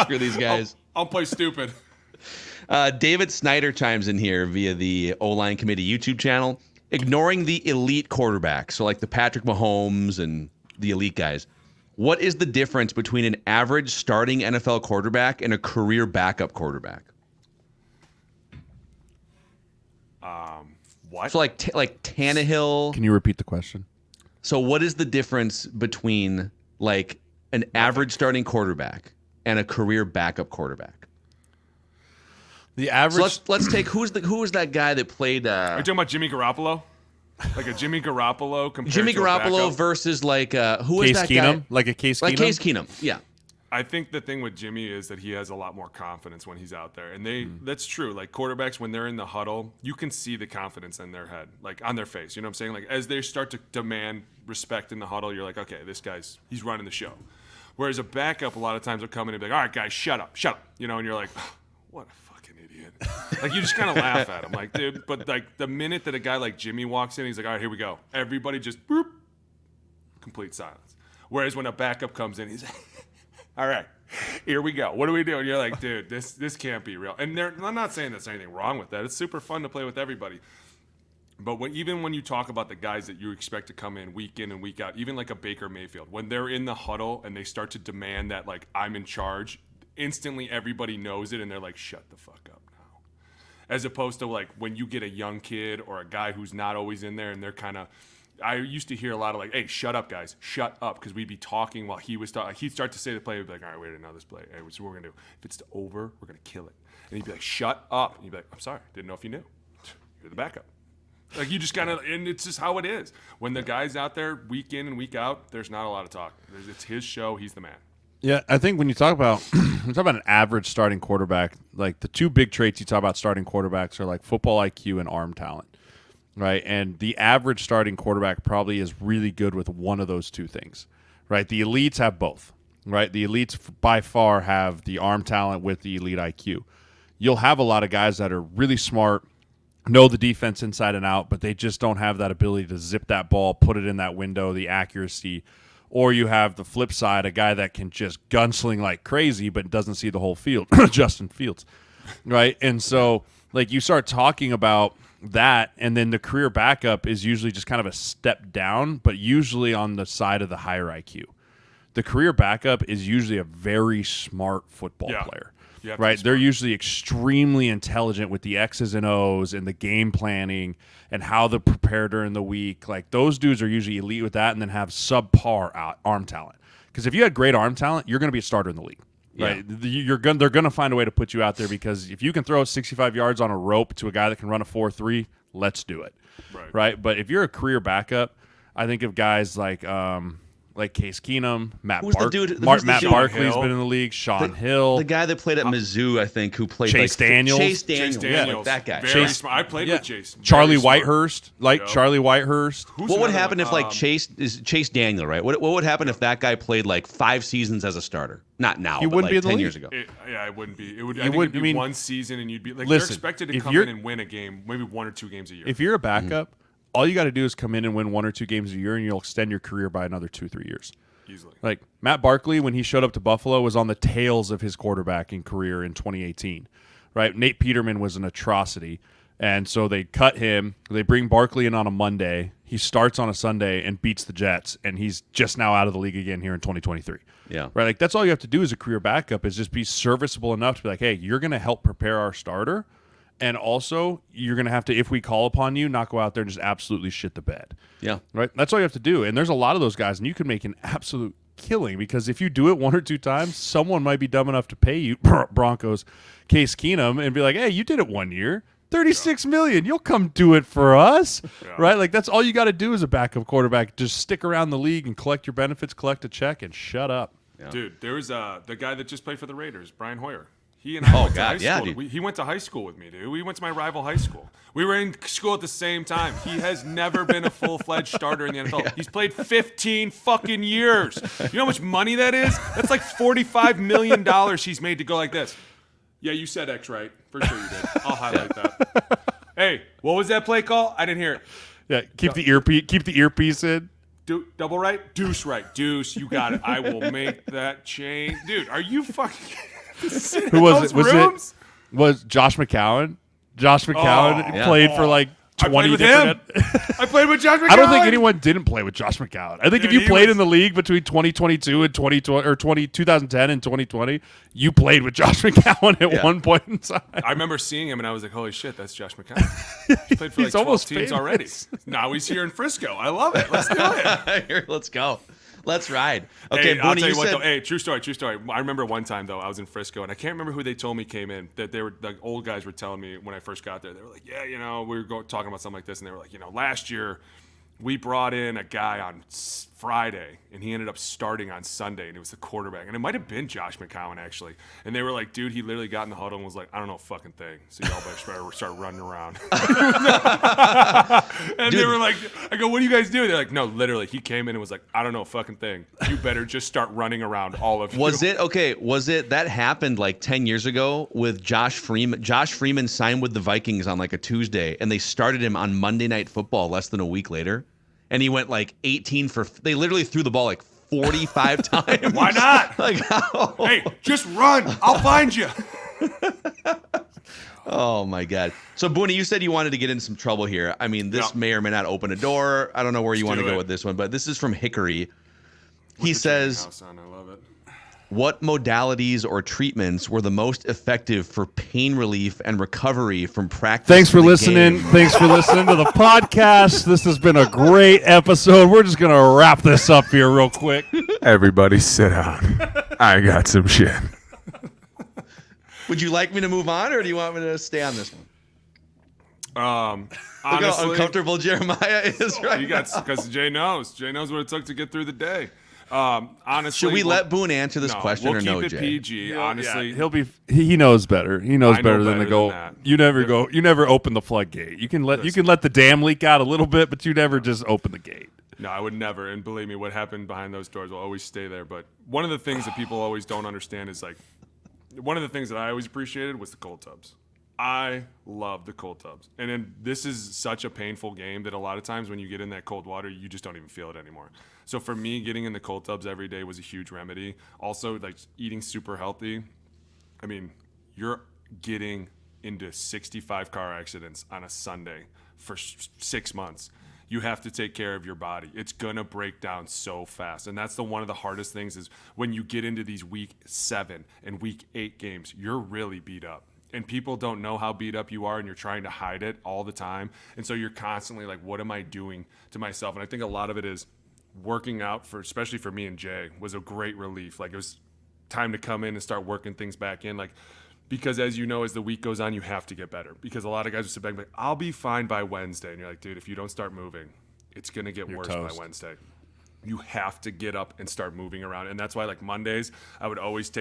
Screw these guys. I'll play stupid. David Snyder chimes in here via the OLine Committee YouTube channel, ignoring the elite quarterback, so like the Patrick Mahomes and the elite guys. What is the difference between an average starting NFL quarterback and a career backup quarterback? What? So like Tannehill. Can you repeat the question? So what is the difference between like an average starting quarterback and a career backup quarterback? The average. So let's take who was that guy that played? Are you talking about Jimmy Garoppolo? Like a Jimmy Garoppolo compared Jimmy to a Garoppolo backup? versus like who is Case that Keenum? guy? Like a Case Keenum? Like Case Keenum, yeah. I think the thing with Jimmy is that he has a lot more confidence when he's out there. And that's true. Like quarterbacks, when they're in the huddle, you can see the confidence in their head, like on their face. You know what I'm saying? Like as they start to demand respect in the huddle, you're like, okay, he's running the show. Whereas a backup, a lot of times will come in and be like, all right, guys, shut up. You know, and you're like, oh, what a fucking idiot. Like you just kind of laugh at him. Like, dude, but like the minute that a guy like Jimmy walks in, he's like, all right, here we go. Everybody just boop, complete silence. Whereas when a backup comes in, he's like, all right, here we go. What do we do? And you're like, dude, this can't be real. And I'm not saying there's anything wrong with that. It's super fun to play with everybody. But even when you talk about the guys that you expect to come in and week out, even like a Baker Mayfield, when they're in the huddle and they start to demand that, like, I'm in charge, instantly everybody knows it and they're like, shut the fuck up now. As opposed to, like, when you get a young kid or a guy who's not always in there and they're kind of I used to hear a lot of like, hey, shut up, guys. Shut up. Because we'd be talking while he was talking. He'd start to say the play. We'd be like, all right, we didn't know this play. Hey, what's what we're going to do? If it's over, we're going to kill it. And he'd be like, shut up. And he'd be like, I'm sorry. Didn't know if you knew. You're the backup. Like, you just kind of, and it's just how it is. When the guy's out there week in and week out, there's not a lot of talk. It's his show. He's the man. Yeah, I think when you talk about an average starting quarterback, like the two big traits you talk about starting quarterbacks are like football IQ and arm talent. Right, and the average starting quarterback probably is really good with one of those two things, right? The elites have both, right? The elites by far have the arm talent with the elite IQ. You'll have a lot of guys that are really smart, know the defense inside and out, but they just don't have that ability to zip that ball, put it in that window, the accuracy. Or you have the flip side, a guy that can just gunsling like crazy but doesn't see the whole field, Justin Fields, right? And so, like, you start talking about that, and then the career backup is usually just kind of a step down, but usually on the side of the higher IQ. The career backup is usually a very smart football player, right? They're usually extremely intelligent with the X's and O's and the game planning and how to prepare during the week. Like, those dudes are usually elite with that and then have subpar arm talent. Because if you had great arm talent, you're going to be a starter in the league. Right, they're going to find a way to put you out there because if you can throw 65 yards on a rope to a guy that can run a 4.3, let's do it. Right. But if you're a career backup, I think of guys like Case Keenum, Matt Barkley's been in the league, Sean Hill. The guy that played at Mizzou, I think, who played Chase Daniels. Chase Daniels. Yeah, like that guy. Very smart. I played with Chase. Charlie Whitehurst. Charlie Whitehurst. What would happen if, like, Chase Daniel, right? What would happen if that guy played, like, 5 seasons as a starter? Not now, but like 10 years ago. It wouldn't be. I think it'd be one season, and you'd be like, they're expected to come in and win a game, maybe 1 or 2 games a year. If you're a backup, all you got to do is come in and win 1 or 2 games a year, and you'll extend your career by another 2-3 years. Easily. Like Matt Barkley, when he showed up to Buffalo, was on the tails of his quarterbacking career in 2018. Right? Nate Peterman was an atrocity. And so they cut him. They bring Barkley in on a Monday. He starts on a Sunday and beats the Jets, and he's just now out of the league again here in 2023. Yeah. Right? Like, that's all you have to do as a career backup is just be serviceable enough to be like, hey, you're going to help prepare our starter. And also, you're going to have to, if we call upon you, not go out there and just absolutely shit the bed. Yeah. Right? That's all you have to do. And there's a lot of those guys, and you can make an absolute killing because if you do it 1 or 2 times, someone might be dumb enough to pay you, Broncos, Case Keenum, and be like, hey, you did it 1 year. $36 million. You'll come do it for us. Right? Like, that's all you got to do as a backup quarterback. Just stick around the league and collect your benefits, collect a check, and shut up. Yeah. Dude, there was the guy that just played for the Raiders, Brian Hoyer. He and I went to high school. He went to high school with me, dude. We went to my rival high school. We were in school at the same time. He has never been a full-fledged starter in the NFL. Yeah. He's played 15 fucking years. You know how much money that is? That's like $45 million he's made to go like this. Yeah, you said X right. For sure you did. I'll highlight that. Hey, what was that play call? I didn't hear it. Yeah, keep the earpiece in. Double right? Deuce right. Deuce, you got it. I will make that change. Dude, are you fucking... Who was it? Was Josh McCown? Josh McCown played for like 20 different. I played with Josh McCown. I don't think anyone didn't play with Josh McCown. I think if you played in the league between 2022 and 2010 and 2020, you played with Josh McCown at one point in time. I remember seeing him and I was like, "Holy shit, that's Josh McCown." He played for like 12 teams already. Now he's here in Frisco. I love it. Let's do it. Here, let's go. Let's ride. Okay, hey, I'll tell you what, though. Hey, true story. I remember one time, though, I was in Frisco, and I can't remember who they told me came in. That they were, the old guys were telling me when I first got there. They were like, yeah, you know, we were talking about something like this, and they were like, you know, last year we brought in a guy on Friday, and he ended up starting on Sunday, and it was the quarterback. And it might have been Josh McCown, actually. And they were like, dude, he literally got in the huddle and was like, I don't know a fucking thing. So y'all better start running around. And dude, they were like, I go, what do you guys do? They're like, no, literally, he came in and was like, I don't know a fucking thing. You better just start running around, all of you. Was it that happened like 10 years ago with Josh Freeman? Josh Freeman signed with the Vikings on like a Tuesday, and they started him on Monday Night Football less than a week later. And he went like 18 for. They literally threw the ball like 45 times. Why not? Like, how? Hey, just run. I'll find you. Oh my God. So Boone, you said you wanted to get in some trouble here. I mean, this may or may not open a door. I don't know where you want to go with this one, but this is from Hickory. He says, I love it. What modalities or treatments were the most effective for pain relief and recovery from practice? Thanks for listening. Thanks for listening to the podcast. This has been a great episode. We're just going to wrap this up here real quick. Everybody sit down. I got some shit. Would you like me to move on, or do you want me to stay on this one? Honestly, Look how uncomfortable Jeremiah is right now. Because Jay knows what it took to get through the day. Honestly, should we let Boone answer this question or no, Jay? Jay? PG. Honestly, He knows better. He knows better than to go. that. You never open the floodgate. You can let the dam leak out a little bit, but you never just open the gate. No, I would never. And believe me, what happened behind those doors will always stay there. But one of the things that people always don't understand is like, one of the things that I always appreciated was the cold tubs. I love the cold tubs. And then this is such a painful game that a lot of times when you get in that cold water, you just don't even feel it anymore. So for me, getting in the cold tubs every day was a huge remedy. Also, like eating super healthy. I mean, you're getting into 65 car accidents on a Sunday for 6 months. You have to take care of your body. It's going to break down so fast. And that's one of the hardest things is when you get into these week 7 and week 8 games, you're really beat up. And people don't know how beat up you are, and you're trying to hide it all the time. And so you're constantly like, what am I doing to myself? And I think a lot of it is working out, especially for me and Jay, was a great relief. Like, it was time to come in and start working things back in. Like, because as you know, as the week goes on, you have to get better. Because a lot of guys will sit back and be like, I'll be fine by Wednesday. And you're like, dude, if you don't start moving, it's going to get worse by Wednesday. You have to get up and start moving around. And that's why, like, Mondays, I would always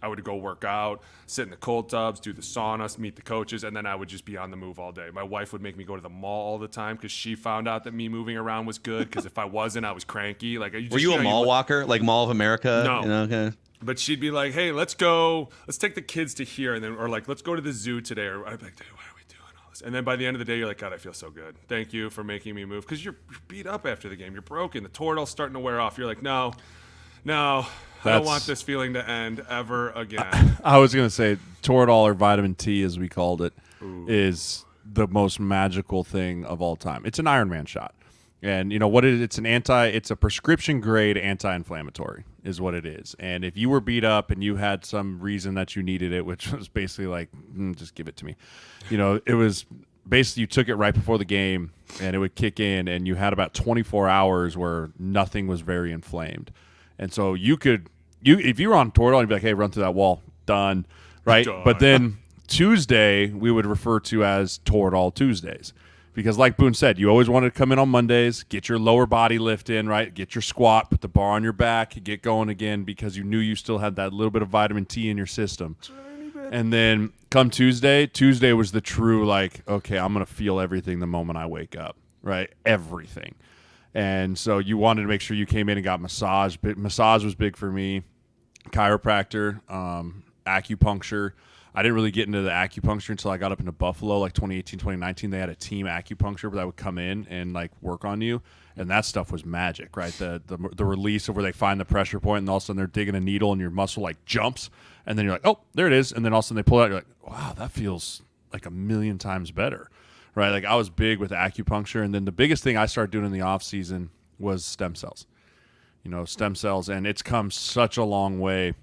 I would go work out, sit in the cold tubs, do the saunas, meet the coaches, and then I would just be on the move all day. My wife would make me go to the mall all the time because she found out that me moving around was good, because if I wasn't, I was cranky. Like, were you a mall walker, like Mall of America? No. You know, okay. But she'd be like, hey, let's take the kids to here, and then, or like, let's go to the zoo today. Or I'd be like, dude, why are we doing all this? And then by the end of the day, you're like, God, I feel so good. Thank you for making me move. Because you're beat up after the game. You're broken. The Toradol's starting to wear off. You're like, no, I don't want this feeling to end ever again. I was going to say Toradol, or vitamin T as we called it, is the most magical thing of all time. It's an Iron Man shot. And you know what it is? It's a prescription grade anti-inflammatory is what it is. And if you were beat up and you had some reason that you needed it, which was basically like, just give it to me. You know, it was basically you took it right before the game and it would kick in, and you had about 24 hours where nothing was very inflamed. And so if you were on Toradol, you'd be like, hey, run through that wall. Done. Right? Done. But then Tuesday, we would refer to as Toradol Tuesdays. Because like Boone said, you always wanted to come in on Mondays, get your lower body lift in, right? Get your squat, put the bar on your back, get going again, because you knew you still had that little bit of vitamin T in your system. And then come Tuesday was the true, like, okay, I'm going to feel everything the moment I wake up, right? Everything. And so you wanted to make sure you came in and got massage. Massage was big for me. Chiropractor, acupuncture. I didn't really get into the acupuncture until I got up into Buffalo, like 2018, 2019. They had a team acupuncture that would come in and like work on you, and that stuff was magic, right? The release of where they find the pressure point, and all of a sudden they're digging a needle, and your muscle like jumps, and then you're like, oh, there it is, and then all of a sudden they pull it out, you're like, wow, that feels like a million times better, right? Like I was big with acupuncture, and then the biggest thing I started doing in the off season was stem cells. You know, stem cells, and it's come such a long way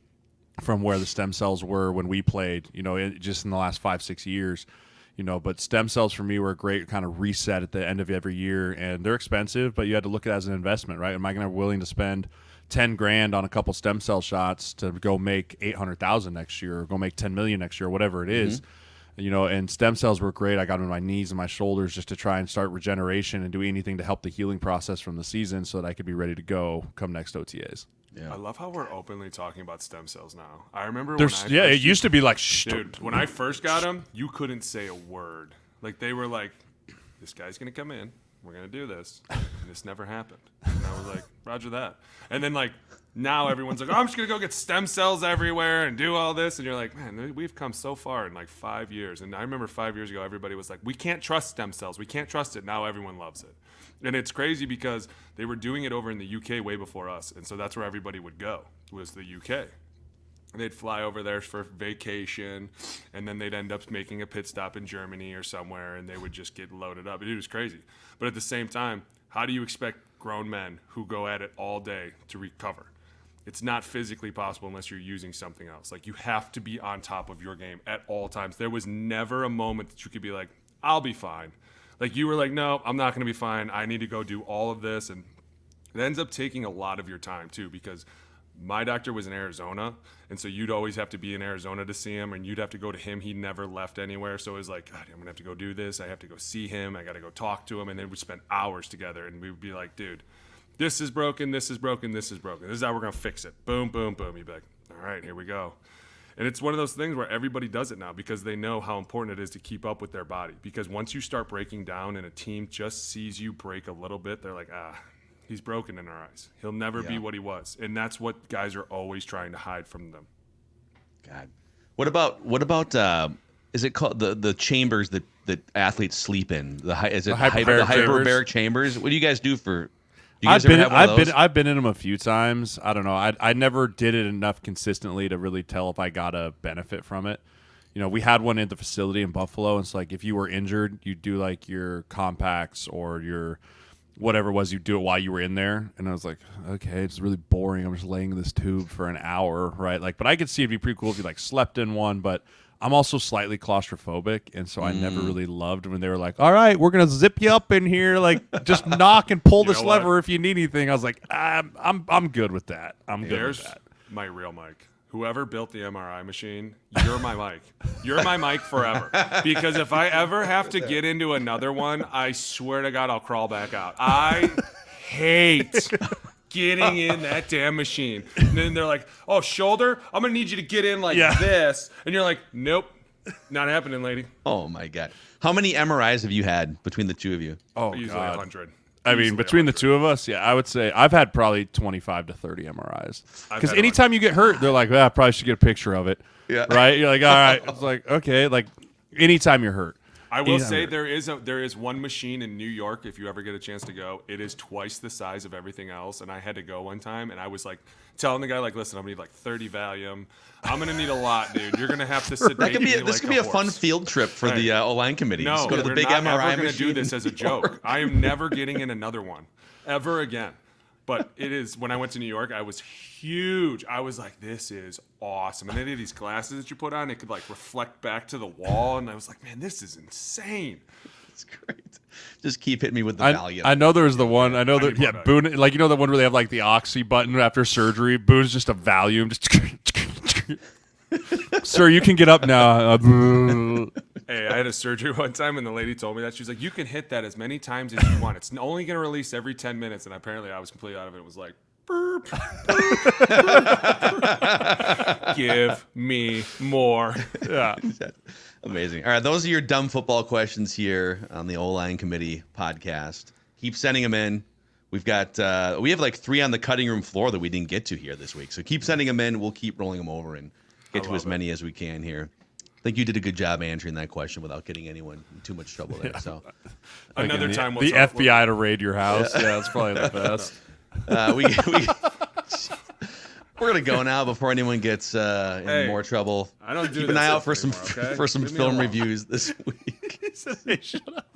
from where the stem cells were when we played, you know, just in the last 5-6 years, you know, but stem cells for me were a great kind of reset at the end of every year, and they're expensive, but you had to look at it as an investment, right? Am I going to be willing to spend $10,000 on a couple stem cell shots to go make 800,000 next year, or go make 10 million next year, or whatever it is? You know, and stem cells were great. I got them in my knees and my shoulders just to try and start regeneration and do anything to help the healing process from the season so that I could be ready to go come next OTAs. Yeah. I love how we're openly talking about stem cells now. I remember it used to be like, dude, when I first got them, you couldn't say a word. Like, they were like, this guy's going to come in, we're going to do this. And this never happened. And I was like, roger that. And then, like, now everyone's like, oh, I'm just going to go get stem cells everywhere and do all this. And you're like, man, we've come so far in like 5 years. And I remember 5 years ago, everybody was like, we can't trust stem cells. We can't trust it. Now everyone loves it. And it's crazy because they were doing it over in the UK way before us. And so that's where everybody would go, was the UK. They'd fly over there for vacation, and then they'd end up making a pit stop in Germany or somewhere, and they would just get loaded up. It was crazy. But at the same time, how do you expect grown men who go at it all day to recover? It's not physically possible unless you're using something else. Like, you have to be on top of your game at all times. There was never a moment that you could be like, I'll be fine. Like, you were like, no, I'm not going to be fine. I need to go do all of this. And it ends up taking a lot of your time, too, because my doctor was in Arizona, and so you'd always have to be in Arizona to see him, and you'd have to go to him. He never left anywhere, so it was like, God, I'm going to have to go do this. I have to go see him. I got to go talk to him, and then we'd spend hours together, and we would be like, dude, this is broken, this is broken, this is broken. This is how we're going to fix it. Boom, boom, boom. You'd be like, all right, here we go. And it's one of those things where everybody does it now because they know how important it is to keep up with their body. Because once you start breaking down and a team just sees you break a little bit, they're like, he's broken in our eyes. He'll never be what he was. And that's what guys are always trying to hide from them. God. What about is it called the chambers that athletes sleep in? Is it hyperbaric chambers? What do you guys do for do you guys ever have one of those? I've been in them a few times. I don't know. I never did it enough consistently to really tell if I got a benefit from it. You know, we had one at the facility in Buffalo, and it's like if you were injured, you'd do like your compacts or your whatever it was, you do it while you were in there. And I was like, okay, it's really boring. I'm just laying in this tube for an hour, right? Like, but I could see it'd be pretty cool if you like slept in one, but I'm also slightly claustrophobic, and so I never really loved when they were like, all right, we're going to zip you up in here, like just knock and pull this lever if you need anything. I was like, I'm good with that. Here's my real mic. Whoever built the MRI machine, you're my mic. You're my mic forever. Because if I ever have to get into another one, I swear to God, I'll crawl back out. I hate getting in that damn machine. And then they're like, oh, shoulder? I'm going to need you to get in like this. And you're like, nope, not happening, lady. Oh, my God. How many MRIs have you had between the two of you? Oh, Usually God. 100. I mean, between the two of us, yeah, I would say I've had probably 25 to 30 MRIs. Because anytime you get hurt, they're like, well, I probably should get a picture of it. Yeah. Right? You're like, all right. It's like, okay, like anytime you're hurt. I will say there is one machine in New York, if you ever get a chance to go. It is twice the size of everything else, and I had to go one time, and I was like telling the guy, like, listen, I'm going to need like 30 Valium. I'm going to need a lot, dude. You're going to have to sit This could be a fun field trip for the OLine Committee. No, just go to the big MRI MRI machine. We're going to do this as a joke. I am never getting in another one ever again. But it is, when I went to New York, I was huge. I was like, this is awesome. And they had these glasses that you put on. It could like reflect back to the wall. And I was like, man, this is insane. It's great. Just keep hitting me with the Valium. I know there's the one. I know that, yeah, Boone, like, you know, the one where they have like the oxy button after surgery. Boone's just a Valium. Just sir, you can get up now. Hey, I had a surgery one time, and the lady told me that. She was like, you can hit that as many times as you want. It's only going to release every 10 minutes. And apparently I was completely out of it. It was like, burp, burp. Give me more. Yeah. Amazing. All right, those are your dumb football questions here on the OLine Committee podcast. Keep sending them in. We've got we have like 3 on the cutting room floor that we didn't get to here this week. So keep sending them in. We'll keep rolling them over and get to as many as we can here. I think you did a good job answering that question without getting anyone in too much trouble there. So another time the FBI to raid your house. Yeah, that's probably the best. We're gonna go now before anyone gets in more trouble. I don't do Keep an eye out for anymore, some film reviews this week. Hey, shut up.